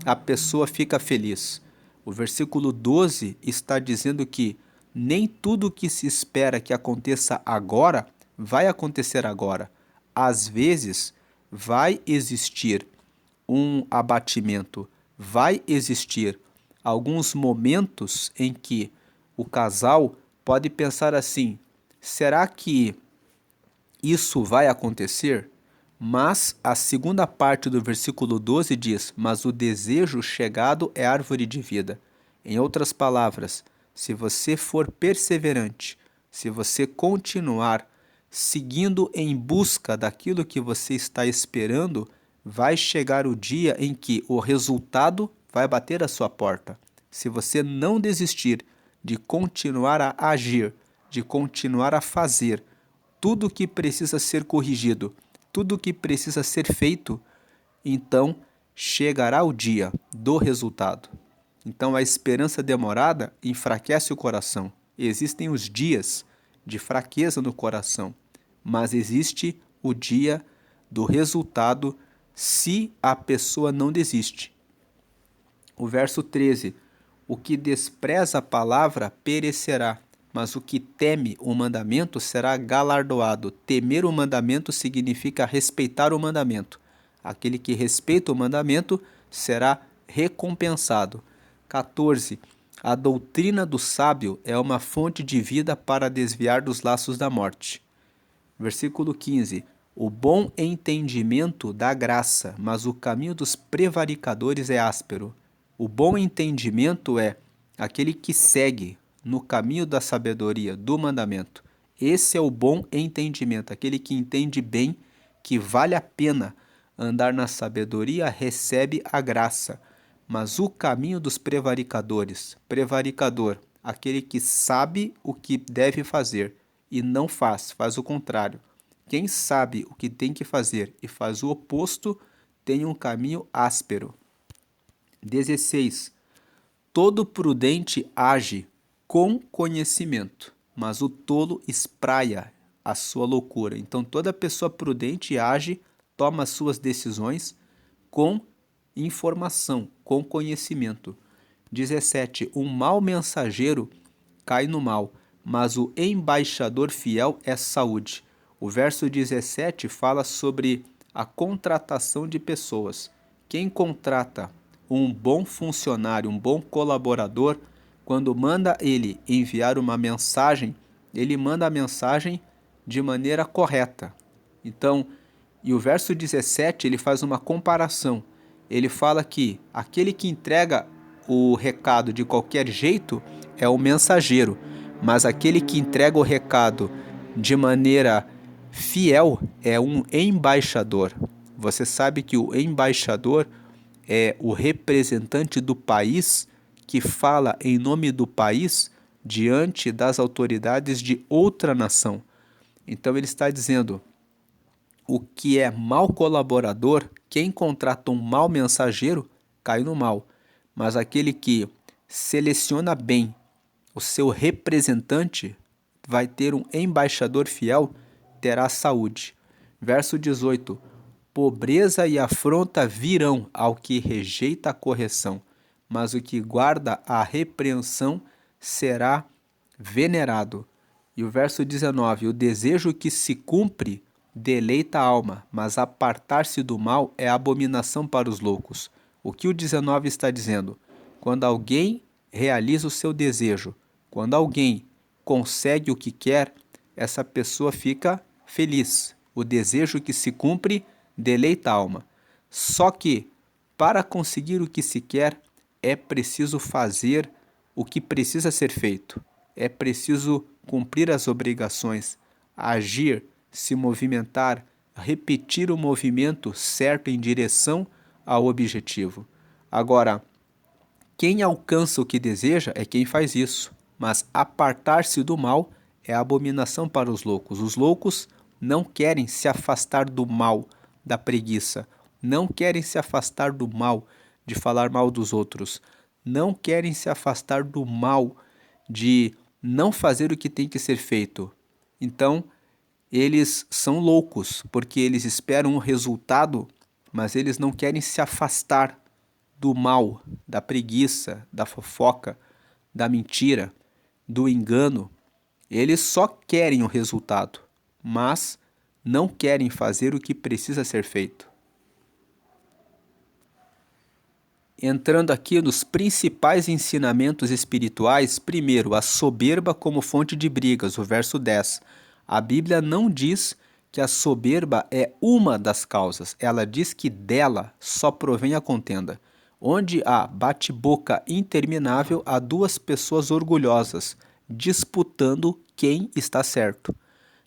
a pessoa fica feliz. O versículo 12 está dizendo que nem tudo que se espera que aconteça agora vai acontecer agora. Às vezes, vai existir um abatimento, vai existir alguns momentos em que o casal pode pensar assim: será que isso vai acontecer? Mas a segunda parte do versículo 12 diz: mas o desejo chegado é árvore de vida. Em outras palavras, se você for perseverante, se você continuar seguindo em busca daquilo que você está esperando, vai chegar o dia em que o resultado vai bater à sua porta. Se você não desistir de continuar a agir, de continuar a fazer tudo o que precisa ser corrigido, tudo o que precisa ser feito, então chegará o dia do resultado. Então a esperança demorada enfraquece o coração. Existem os dias de fraqueza no coração, mas existe o dia do resultado se a pessoa não desiste. O verso 13: o que despreza a palavra perecerá, mas o que teme o mandamento será galardoado. Temer o mandamento significa respeitar o mandamento. Aquele que respeita o mandamento será recompensado. 14. A doutrina do sábio é uma fonte de vida para desviar dos laços da morte. Versículo 15. O bom entendimento dá graça, mas o caminho dos prevaricadores é áspero. O bom entendimento é aquele que segue no caminho da sabedoria, do mandamento. Esse é o bom entendimento, aquele que entende bem que vale a pena andar na sabedoria, recebe a graça. Mas o caminho dos prevaricadores, prevaricador, aquele que sabe o que deve fazer e não faz, faz o contrário. Quem sabe o que tem que fazer e faz o oposto, tem um caminho áspero. 16. Todo prudente age com conhecimento, mas o tolo espraia a sua loucura. Então toda pessoa prudente age, toma as suas decisões com informação, com conhecimento. 17. Um mau mensageiro cai no mal, mas o embaixador fiel é saúde. O verso 17 fala sobre a contratação de pessoas. Quem contrata um bom funcionário, um bom colaborador, quando manda ele enviar uma mensagem, ele manda a mensagem de maneira correta. Então, e o verso 17 ele faz uma comparação. Ele fala que aquele que entrega o recado de qualquer jeito é o mensageiro, mas aquele que entrega o recado de maneira fiel é um embaixador. Você sabe que o embaixador é o representante do país que fala em nome do país diante das autoridades de outra nação. Então ele está dizendo: o que é mau colaborador, quem contrata um mau mensageiro, cai no mal. Mas aquele que seleciona bem o seu representante vai ter um embaixador fiel, terá saúde. Verso 18: pobreza e afronta virão ao que rejeita a correção, mas o que guarda a repreensão será venerado. E o verso 19: o desejo que se cumpre deleita a alma, mas apartar-se do mal é abominação para os loucos. O que o 19 está dizendo? Quando alguém realiza o seu desejo, quando alguém consegue o que quer, essa pessoa fica feliz. O desejo que se cumpre deleita a alma. Só que, para conseguir o que se quer, é preciso fazer o que precisa ser feito. É preciso cumprir as obrigações, agir, se movimentar, repetir o movimento certo em direção ao objetivo. Agora, quem alcança o que deseja é quem faz isso, mas apartar-se do mal é abominação para os loucos. Os loucos não querem se afastar do mal, da preguiça, não querem se afastar do mal de falar mal dos outros, não querem se afastar do mal de não fazer o que tem que ser feito. Então, eles são loucos, porque eles esperam um resultado, mas eles não querem se afastar do mal, da preguiça, da fofoca, da mentira, do engano. Eles só querem o resultado, mas não querem fazer o que precisa ser feito. Entrando aqui nos principais ensinamentos espirituais, primeiro, a soberba como fonte de brigas, o verso 10. A Bíblia não diz que a soberba é uma das causas, ela diz que dela só provém a contenda. Onde há bate-boca interminável, há duas pessoas orgulhosas, disputando quem está certo.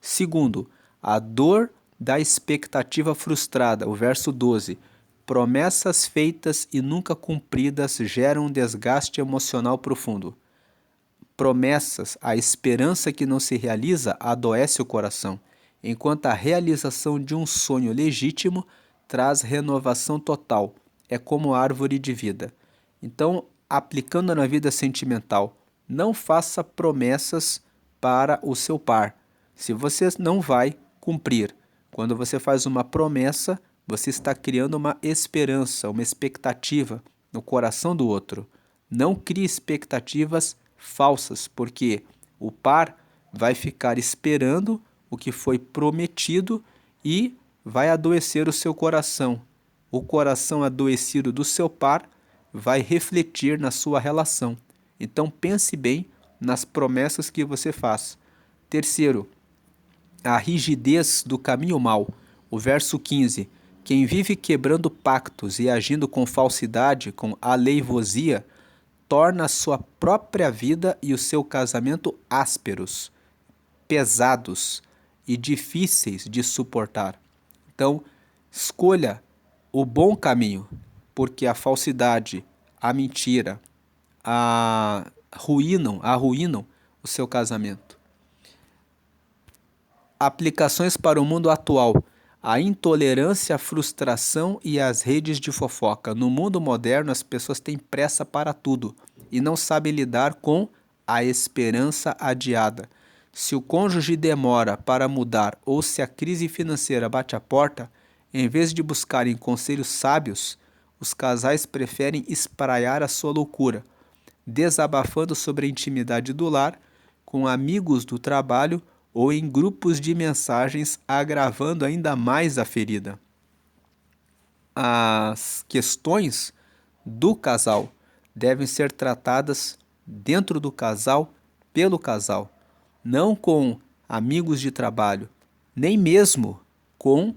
Segundo, a dor da expectativa frustrada, o verso 12. Promessas feitas e nunca cumpridas geram um desgaste emocional profundo. Promessas, a esperança que não se realiza, adoece o coração, enquanto a realização de um sonho legítimo traz renovação total. É como árvore de vida. Então, aplicando na vida sentimental, não faça promessas para o seu par, se você não vai cumprir. Quando você faz uma promessa, você está criando uma esperança, uma expectativa no coração do outro. Não crie expectativas falsas, porque o par vai ficar esperando o que foi prometido e vai adoecer o seu coração. O coração adoecido do seu par vai refletir na sua relação. Então pense bem nas promessas que você faz. Terceiro, a rigidez do caminho mau. O verso 15. Quem vive quebrando pactos e agindo com falsidade, com aleivosia, torna a sua própria vida e o seu casamento ásperos, pesados e difíceis de suportar. Então, escolha o bom caminho, porque a falsidade, a mentira, arruinam o seu casamento. Aplicações para o mundo atual. A intolerância, a frustração e as redes de fofoca. No mundo moderno, as pessoas têm pressa para tudo e não sabem lidar com a esperança adiada. Se o cônjuge demora para mudar ou se a crise financeira bate a porta, em vez de buscarem conselhos sábios, os casais preferem espraiar a sua loucura, desabafando sobre a intimidade do lar, com amigos do trabalho ou em grupos de mensagens, agravando ainda mais a ferida. As questões do casal devem ser tratadas dentro do casal, pelo casal, não com amigos de trabalho, nem mesmo com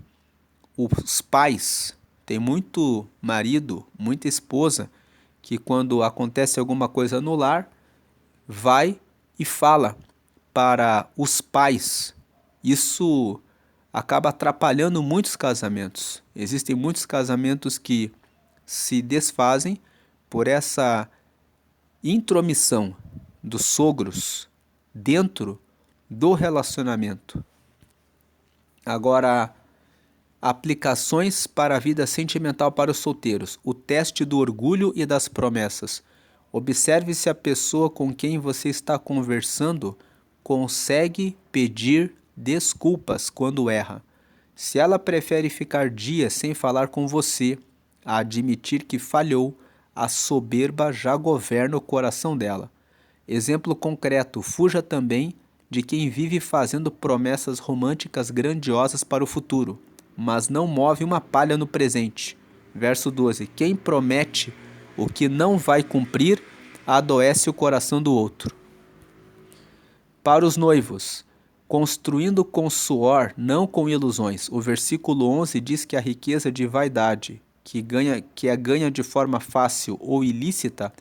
os pais. Tem muito marido, muita esposa, que quando acontece alguma coisa no lar, vai e fala para os pais. Isso acaba atrapalhando muitos casamentos. Existem muitos casamentos que se desfazem por essa intromissão dos sogros dentro do relacionamento. Agora, Aplicações para a vida sentimental para os solteiros. O teste do orgulho e das promessas. Observe se a pessoa com quem você está conversando consegue pedir desculpas quando erra. Se ela prefere ficar dias sem falar com você, a admitir que falhou, a soberba já governa o coração dela. Exemplo concreto: fuja também de quem vive fazendo promessas românticas grandiosas para o futuro, mas não move uma palha no presente. Verso 12: quem promete o que não vai cumprir, adoece o coração do outro. Para os noivos, construindo com suor, não com ilusões. O versículo 11 diz que a riqueza de vaidade, que é ganha de forma fácil ou ilícita,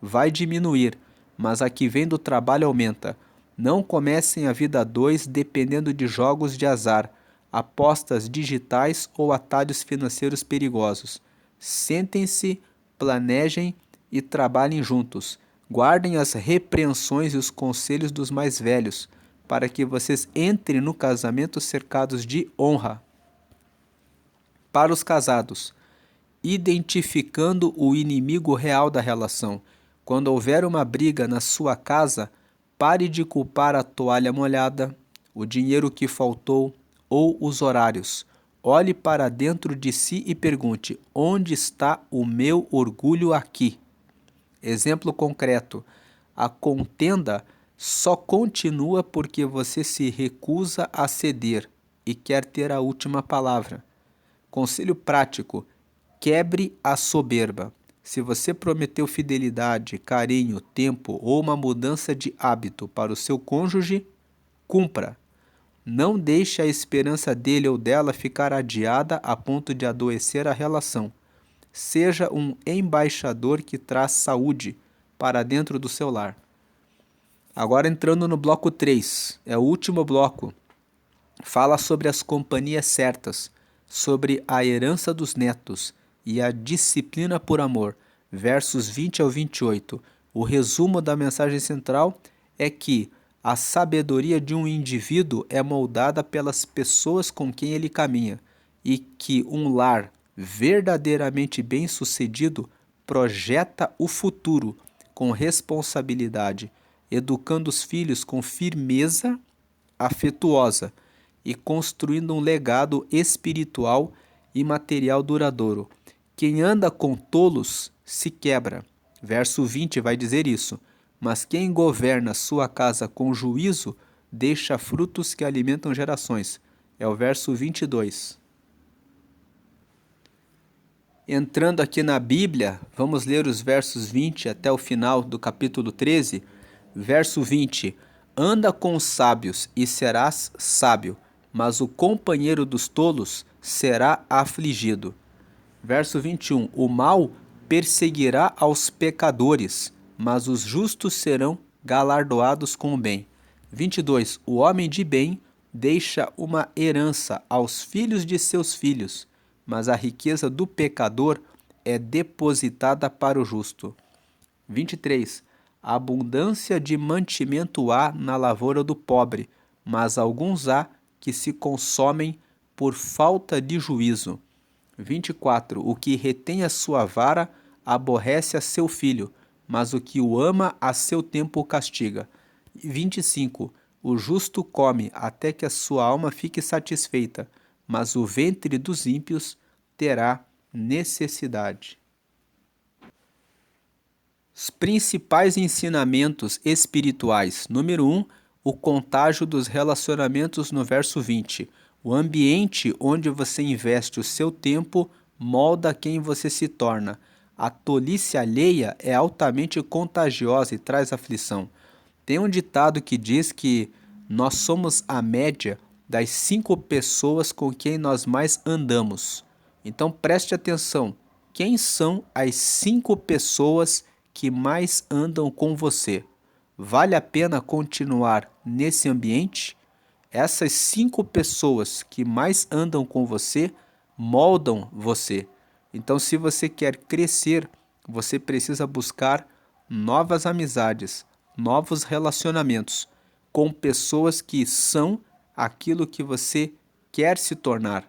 vai diminuir, mas a que vem do trabalho aumenta. Não comecem a vida a dois dependendo de jogos de azar, apostas digitais ou atalhos financeiros perigosos. Sentem-se, planejem e trabalhem juntos. Guardem as repreensões e os conselhos dos mais velhos, para que vocês entrem no casamento cercados de honra. Para os casados, identificando o inimigo real da relação. Quando houver uma briga na sua casa, pare de culpar a toalha molhada, o dinheiro que faltou ou os horários. Olhe para dentro de si e pergunte: onde está o meu orgulho aqui? Exemplo concreto: a contenda só continua porque você se recusa a ceder e quer ter a última palavra. Conselho prático: quebre a soberba. Se você prometeu fidelidade, carinho, tempo ou uma mudança de hábito para o seu cônjuge, cumpra. Não deixe a esperança dele ou dela ficar adiada a ponto de adoecer a relação. Seja um embaixador que traz saúde para dentro do seu lar. Agora entrando no bloco 3, é o último bloco. Fala sobre as companhias certas, sobre a herança dos netos e a disciplina por amor, versos 20 ao 28. O resumo da mensagem central é que a sabedoria de um indivíduo é moldada pelas pessoas com quem ele caminha e que um lar verdadeiramente bem-sucedido projeta o futuro com responsabilidade, educando os filhos com firmeza afetuosa e construindo um legado espiritual e material duradouro. Quem anda com tolos se quebra. Verso 20 vai dizer isso. Mas quem governa sua casa com juízo deixa frutos que alimentam gerações. É o verso 22. Entrando aqui na Bíblia, vamos ler os versos 20 até o final do capítulo 13. Verso 20. Anda com os sábios e serás sábio, mas o companheiro dos tolos será afligido. Verso 21. O mal perseguirá aos pecadores, mas os justos serão galardoados com o bem. 22. O homem de bem deixa uma herança aos filhos de seus filhos, mas a riqueza do pecador é depositada para o justo. 23. A abundância de mantimento há na lavoura do pobre, mas alguns há que se consomem por falta de juízo. 24. O que retém a sua vara aborrece a seu filho, mas o que o ama a seu tempo o castiga. 25. O justo come até que a sua alma fique satisfeita, mas o ventre dos ímpios terá necessidade. Os principais ensinamentos espirituais. Número 1. O contágio dos relacionamentos no verso 20. O ambiente onde você investe o seu tempo molda quem você se torna. A tolice alheia é altamente contagiosa e traz aflição. Tem um ditado que diz que nós somos a média das 5 pessoas com quem nós mais andamos. Então preste atenção, quem são as 5 pessoas que mais andam com você? Vale a pena continuar nesse ambiente? Essas 5 pessoas que mais andam com você moldam você. Então, se você quer crescer, você precisa buscar novas amizades, novos relacionamentos com pessoas que são aquilo que você quer se tornar.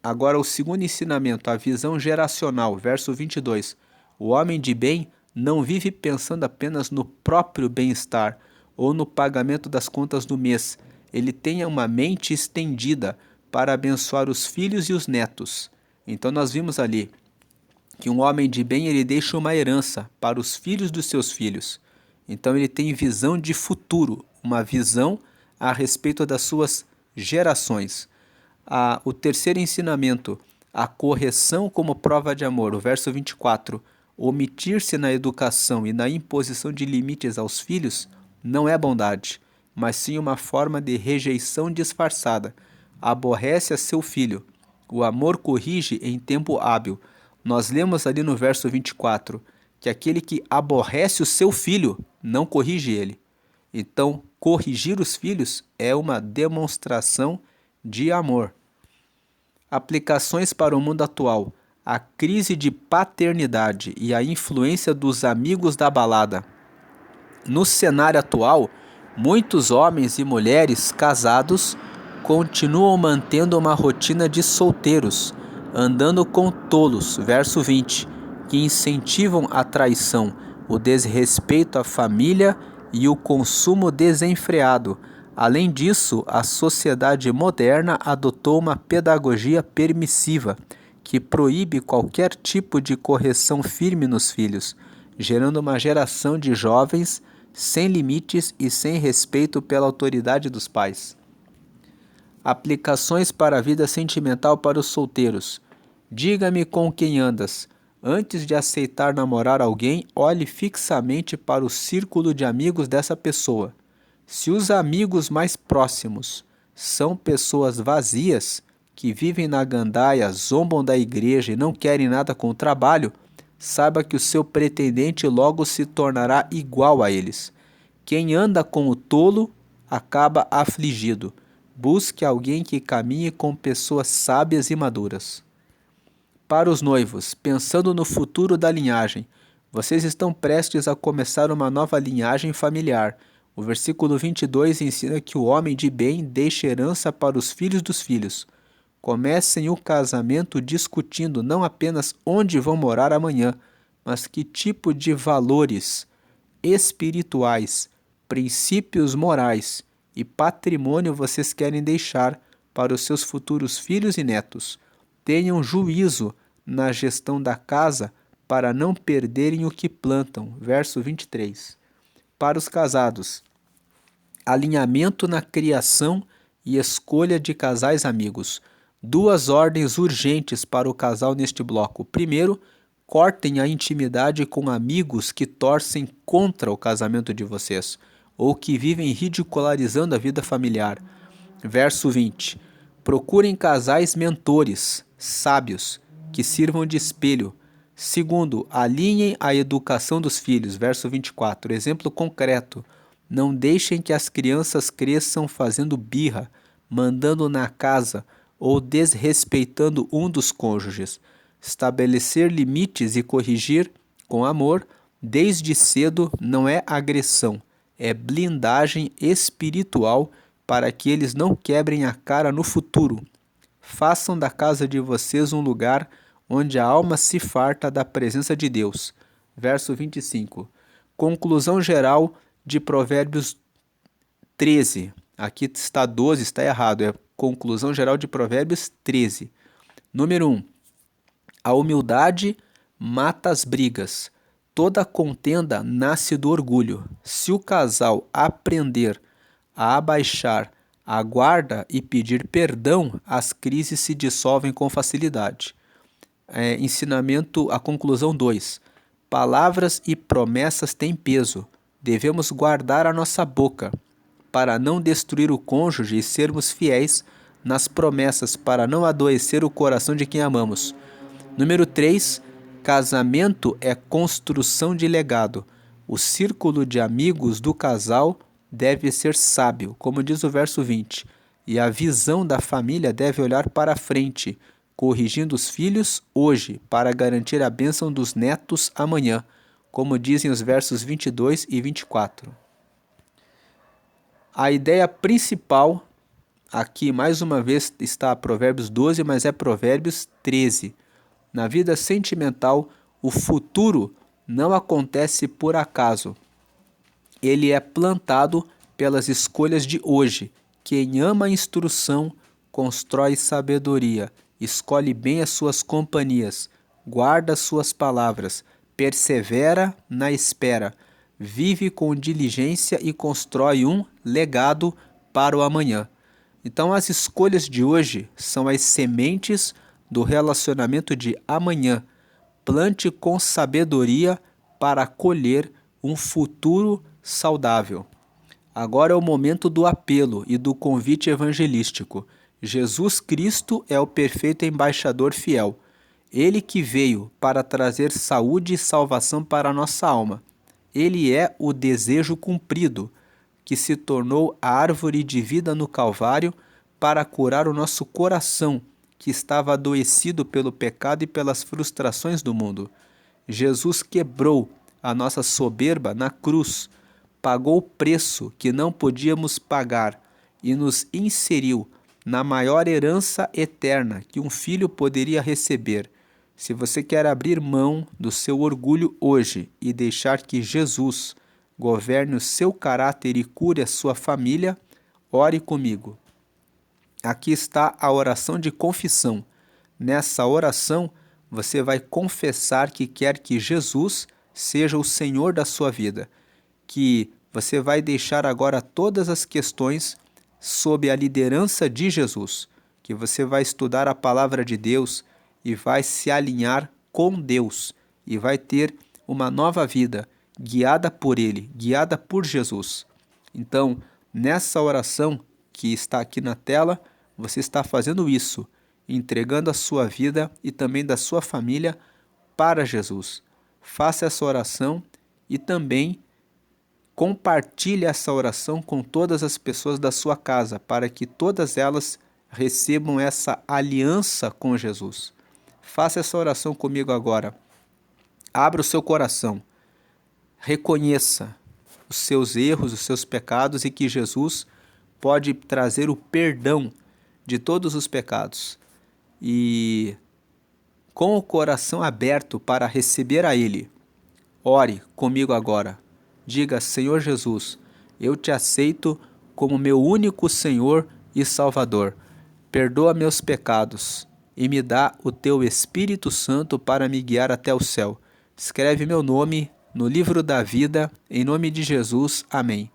Agora o segundo ensinamento, a visão geracional, verso 22. O homem de bem não vive pensando apenas no próprio bem-estar ou no pagamento das contas do mês. Ele tem uma mente estendida para abençoar os filhos e os netos. Então nós vimos ali que um homem de bem ele deixa uma herança para os filhos dos seus filhos. Então ele tem visão de futuro, uma visão a respeito das suas gerações. O terceiro ensinamento, a correção como prova de amor, o verso 24. Omitir-se na educação e na imposição de limites aos filhos não é bondade, mas sim uma forma de rejeição disfarçada. Aborrece a seu filho. O amor corrige em tempo hábil. Nós lemos ali no verso 24 que aquele que aborrece o seu filho não corrige ele. Então, corrigir os filhos é uma demonstração de amor. Aplicações para o mundo atual. A crise de paternidade e a influência dos amigos da balada. No cenário atual, muitos homens e mulheres casados continuam mantendo uma rotina de solteiros, andando com tolos, verso 20, que incentivam a traição, o desrespeito à família e o consumo desenfreado. Além disso, a sociedade moderna adotou uma pedagogia permissiva, que proíbe qualquer tipo de correção firme nos filhos, gerando uma geração de jovens sem limites e sem respeito pela autoridade dos pais. Aplicações para a vida sentimental para os solteiros. Diga-me com quem andas. Antes de aceitar namorar alguém, olhe fixamente para o círculo de amigos dessa pessoa. Se os amigos mais próximos são pessoas vazias, que vivem na gandaia, zombam da igreja e não querem nada com o trabalho, saiba que o seu pretendente logo se tornará igual a eles. Quem anda com o tolo acaba afligido. Busque alguém que caminhe com pessoas sábias e maduras. Para os noivos, pensando no futuro da linhagem, vocês estão prestes a começar uma nova linhagem familiar. O versículo 22 ensina que o homem de bem deixa herança para os filhos dos filhos. Comecem o casamento discutindo não apenas onde vão morar amanhã, mas que tipo de valores espirituais, princípios morais e patrimônio vocês querem deixar para os seus futuros filhos e netos. Tenham juízo na gestão da casa para não perderem o que plantam. Verso 23. Para os casados, alinhamento na criação e escolha de casais amigos. Duas ordens urgentes para o casal neste bloco. Primeiro, cortem a intimidade com amigos que torcem contra o casamento de vocês ou que vivem ridicularizando a vida familiar. Verso 20. Procurem casais mentores, sábios, que sirvam de espelho. Segundo, alinhem a educação dos filhos. Verso 24. Exemplo concreto. Não deixem que as crianças cresçam fazendo birra, mandando na casa ou desrespeitando um dos cônjuges. Estabelecer limites e corrigir com amor desde cedo não é agressão, é blindagem espiritual para que eles não quebrem a cara no futuro. Façam da casa de vocês um lugar onde a alma se farta da presença de Deus. Verso 25. Conclusão geral de Provérbios 13. Aqui está 12, está errado. É conclusão geral de Provérbios 13. Número 1. A humildade mata as brigas. Toda contenda nasce do orgulho. Se o casal aprender a abaixar a guarda e pedir perdão, as crises se dissolvem com facilidade. Ensinamento, a conclusão 2. Palavras e promessas têm peso. Devemos guardar a nossa boca para não destruir o cônjuge e sermos fiéis nas promessas para não adoecer o coração de quem amamos. Número 3. Casamento é construção de legado. O círculo de amigos do casal deve ser sábio, como diz o verso 20, e a visão da família deve olhar para frente, corrigindo os filhos hoje para garantir a bênção dos netos amanhã, como dizem os versos 22 e 24. A ideia principal aqui mais uma vez está Provérbios 12, mas é Provérbios 13. Na vida sentimental, o futuro não acontece por acaso. Ele é plantado pelas escolhas de hoje. Quem ama a instrução, constrói sabedoria, escolhe bem as suas companhias, guarda suas palavras, persevera na espera, vive com diligência e constrói um legado para o amanhã. Então, as escolhas de hoje são as sementes do relacionamento de amanhã. Plante com sabedoria para colher um futuro saudável. Agora é o momento do apelo e do convite evangelístico. Jesus Cristo é o perfeito embaixador fiel. Ele que veio para trazer saúde e salvação para a nossa alma. Ele é o desejo cumprido, que se tornou a árvore de vida no Calvário para curar o nosso coração, que estava adoecido pelo pecado e pelas frustrações do mundo. Jesus quebrou a nossa soberba na cruz, pagou o preço que não podíamos pagar e nos inseriu na maior herança eterna que um filho poderia receber. Se você quer abrir mão do seu orgulho hoje e deixar que Jesus governe o seu caráter e cure a sua família, ore comigo. Aqui está a oração de confissão. Nessa oração, você vai confessar que quer que Jesus seja o Senhor da sua vida, que você vai deixar agora todas as questões sob a liderança de Jesus, que você vai estudar a palavra de Deus e vai se alinhar com Deus e vai ter uma nova vida guiada por Ele, guiada por Jesus. Então, nessa oração que está aqui na tela, você está fazendo isso, entregando a sua vida e também da sua família para Jesus. Faça essa oração e também compartilhe essa oração com todas as pessoas da sua casa, para que todas elas recebam essa aliança com Jesus. Faça essa oração comigo agora. Abra o seu coração. Reconheça os seus erros, os seus pecados e que Jesus pode trazer o perdão de todos os pecados. E com o coração aberto para receber a Ele, ore comigo agora. Diga: Senhor Jesus, eu te aceito como meu único Senhor e Salvador. Perdoa meus pecados e me dá o teu Espírito Santo para me guiar até o céu. Escreve meu nome no livro da vida, em nome de Jesus. Amém.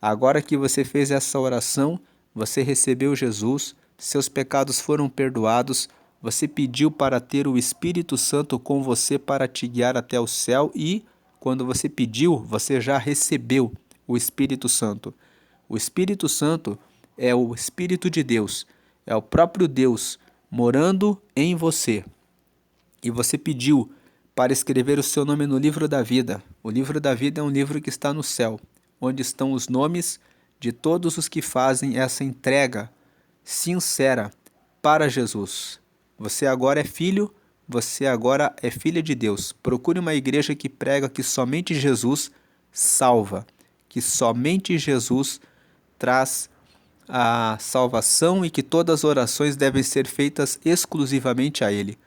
Agora que você fez essa oração, você recebeu Jesus, seus pecados foram perdoados, você pediu para ter o Espírito Santo com você para te guiar até o céu e, quando você pediu, você já recebeu o Espírito Santo. O Espírito Santo é o Espírito de Deus, é o próprio Deus morando em você. E você pediu para escrever o seu nome no livro da vida. O livro da vida é um livro que está no céu, onde estão os nomes de todos os que fazem essa entrega sincera para Jesus. Você agora é filho, você agora é filha de Deus. Procure uma igreja que prega que somente Jesus salva, que somente Jesus traz a salvação e que todas as orações devem ser feitas exclusivamente a Ele.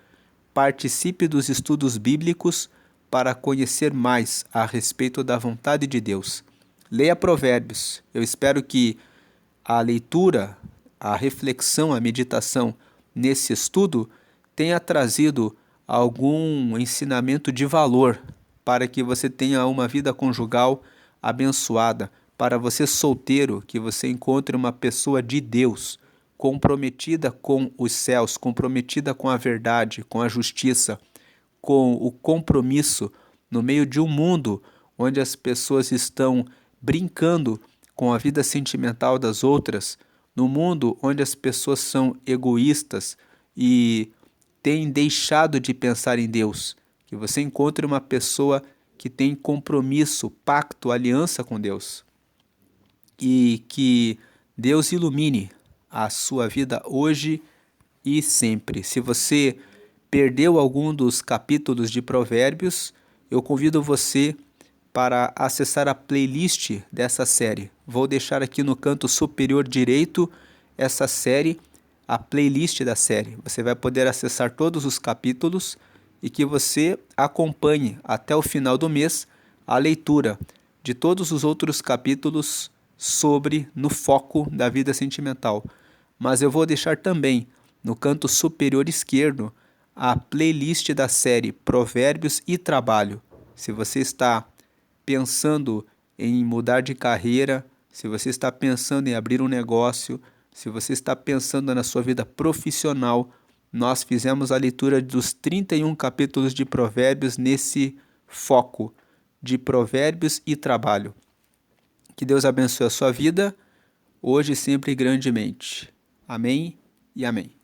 Participe dos estudos bíblicos para conhecer mais a respeito da vontade de Deus. Leia Provérbios. Eu espero que a leitura, a reflexão, a meditação nesse estudo tenha trazido algum ensinamento de valor para que você tenha uma vida conjugal abençoada. Para você solteiro, que você encontre uma pessoa de Deus, comprometida com os céus, comprometida com a verdade, com a justiça, com o compromisso no meio de um mundo onde as pessoas estão brincando com a vida sentimental das outras, no mundo onde as pessoas são egoístas e têm deixado de pensar em Deus, que você encontre uma pessoa que tem compromisso, pacto, aliança com Deus. E que Deus ilumine a sua vida hoje e sempre. Se você perdeu algum dos capítulos de Provérbios, eu convido você para acessar a playlist dessa série. Vou deixar aqui no canto superior direito essa série, a playlist da série. Você vai poder acessar todos os capítulos e que você acompanhe até o final do mês a leitura de todos os outros capítulos sobre no foco da vida sentimental. Mas eu vou deixar também no canto superior esquerdo a playlist da série Provérbios e Trabalho. Se você está pensando em mudar de carreira, se você está pensando em abrir um negócio, se você está pensando na sua vida profissional, nós fizemos a leitura dos 31 capítulos de Provérbios nesse foco de Provérbios e Trabalho. Que Deus abençoe a sua vida, hoje e sempre grandemente. Amém e amém.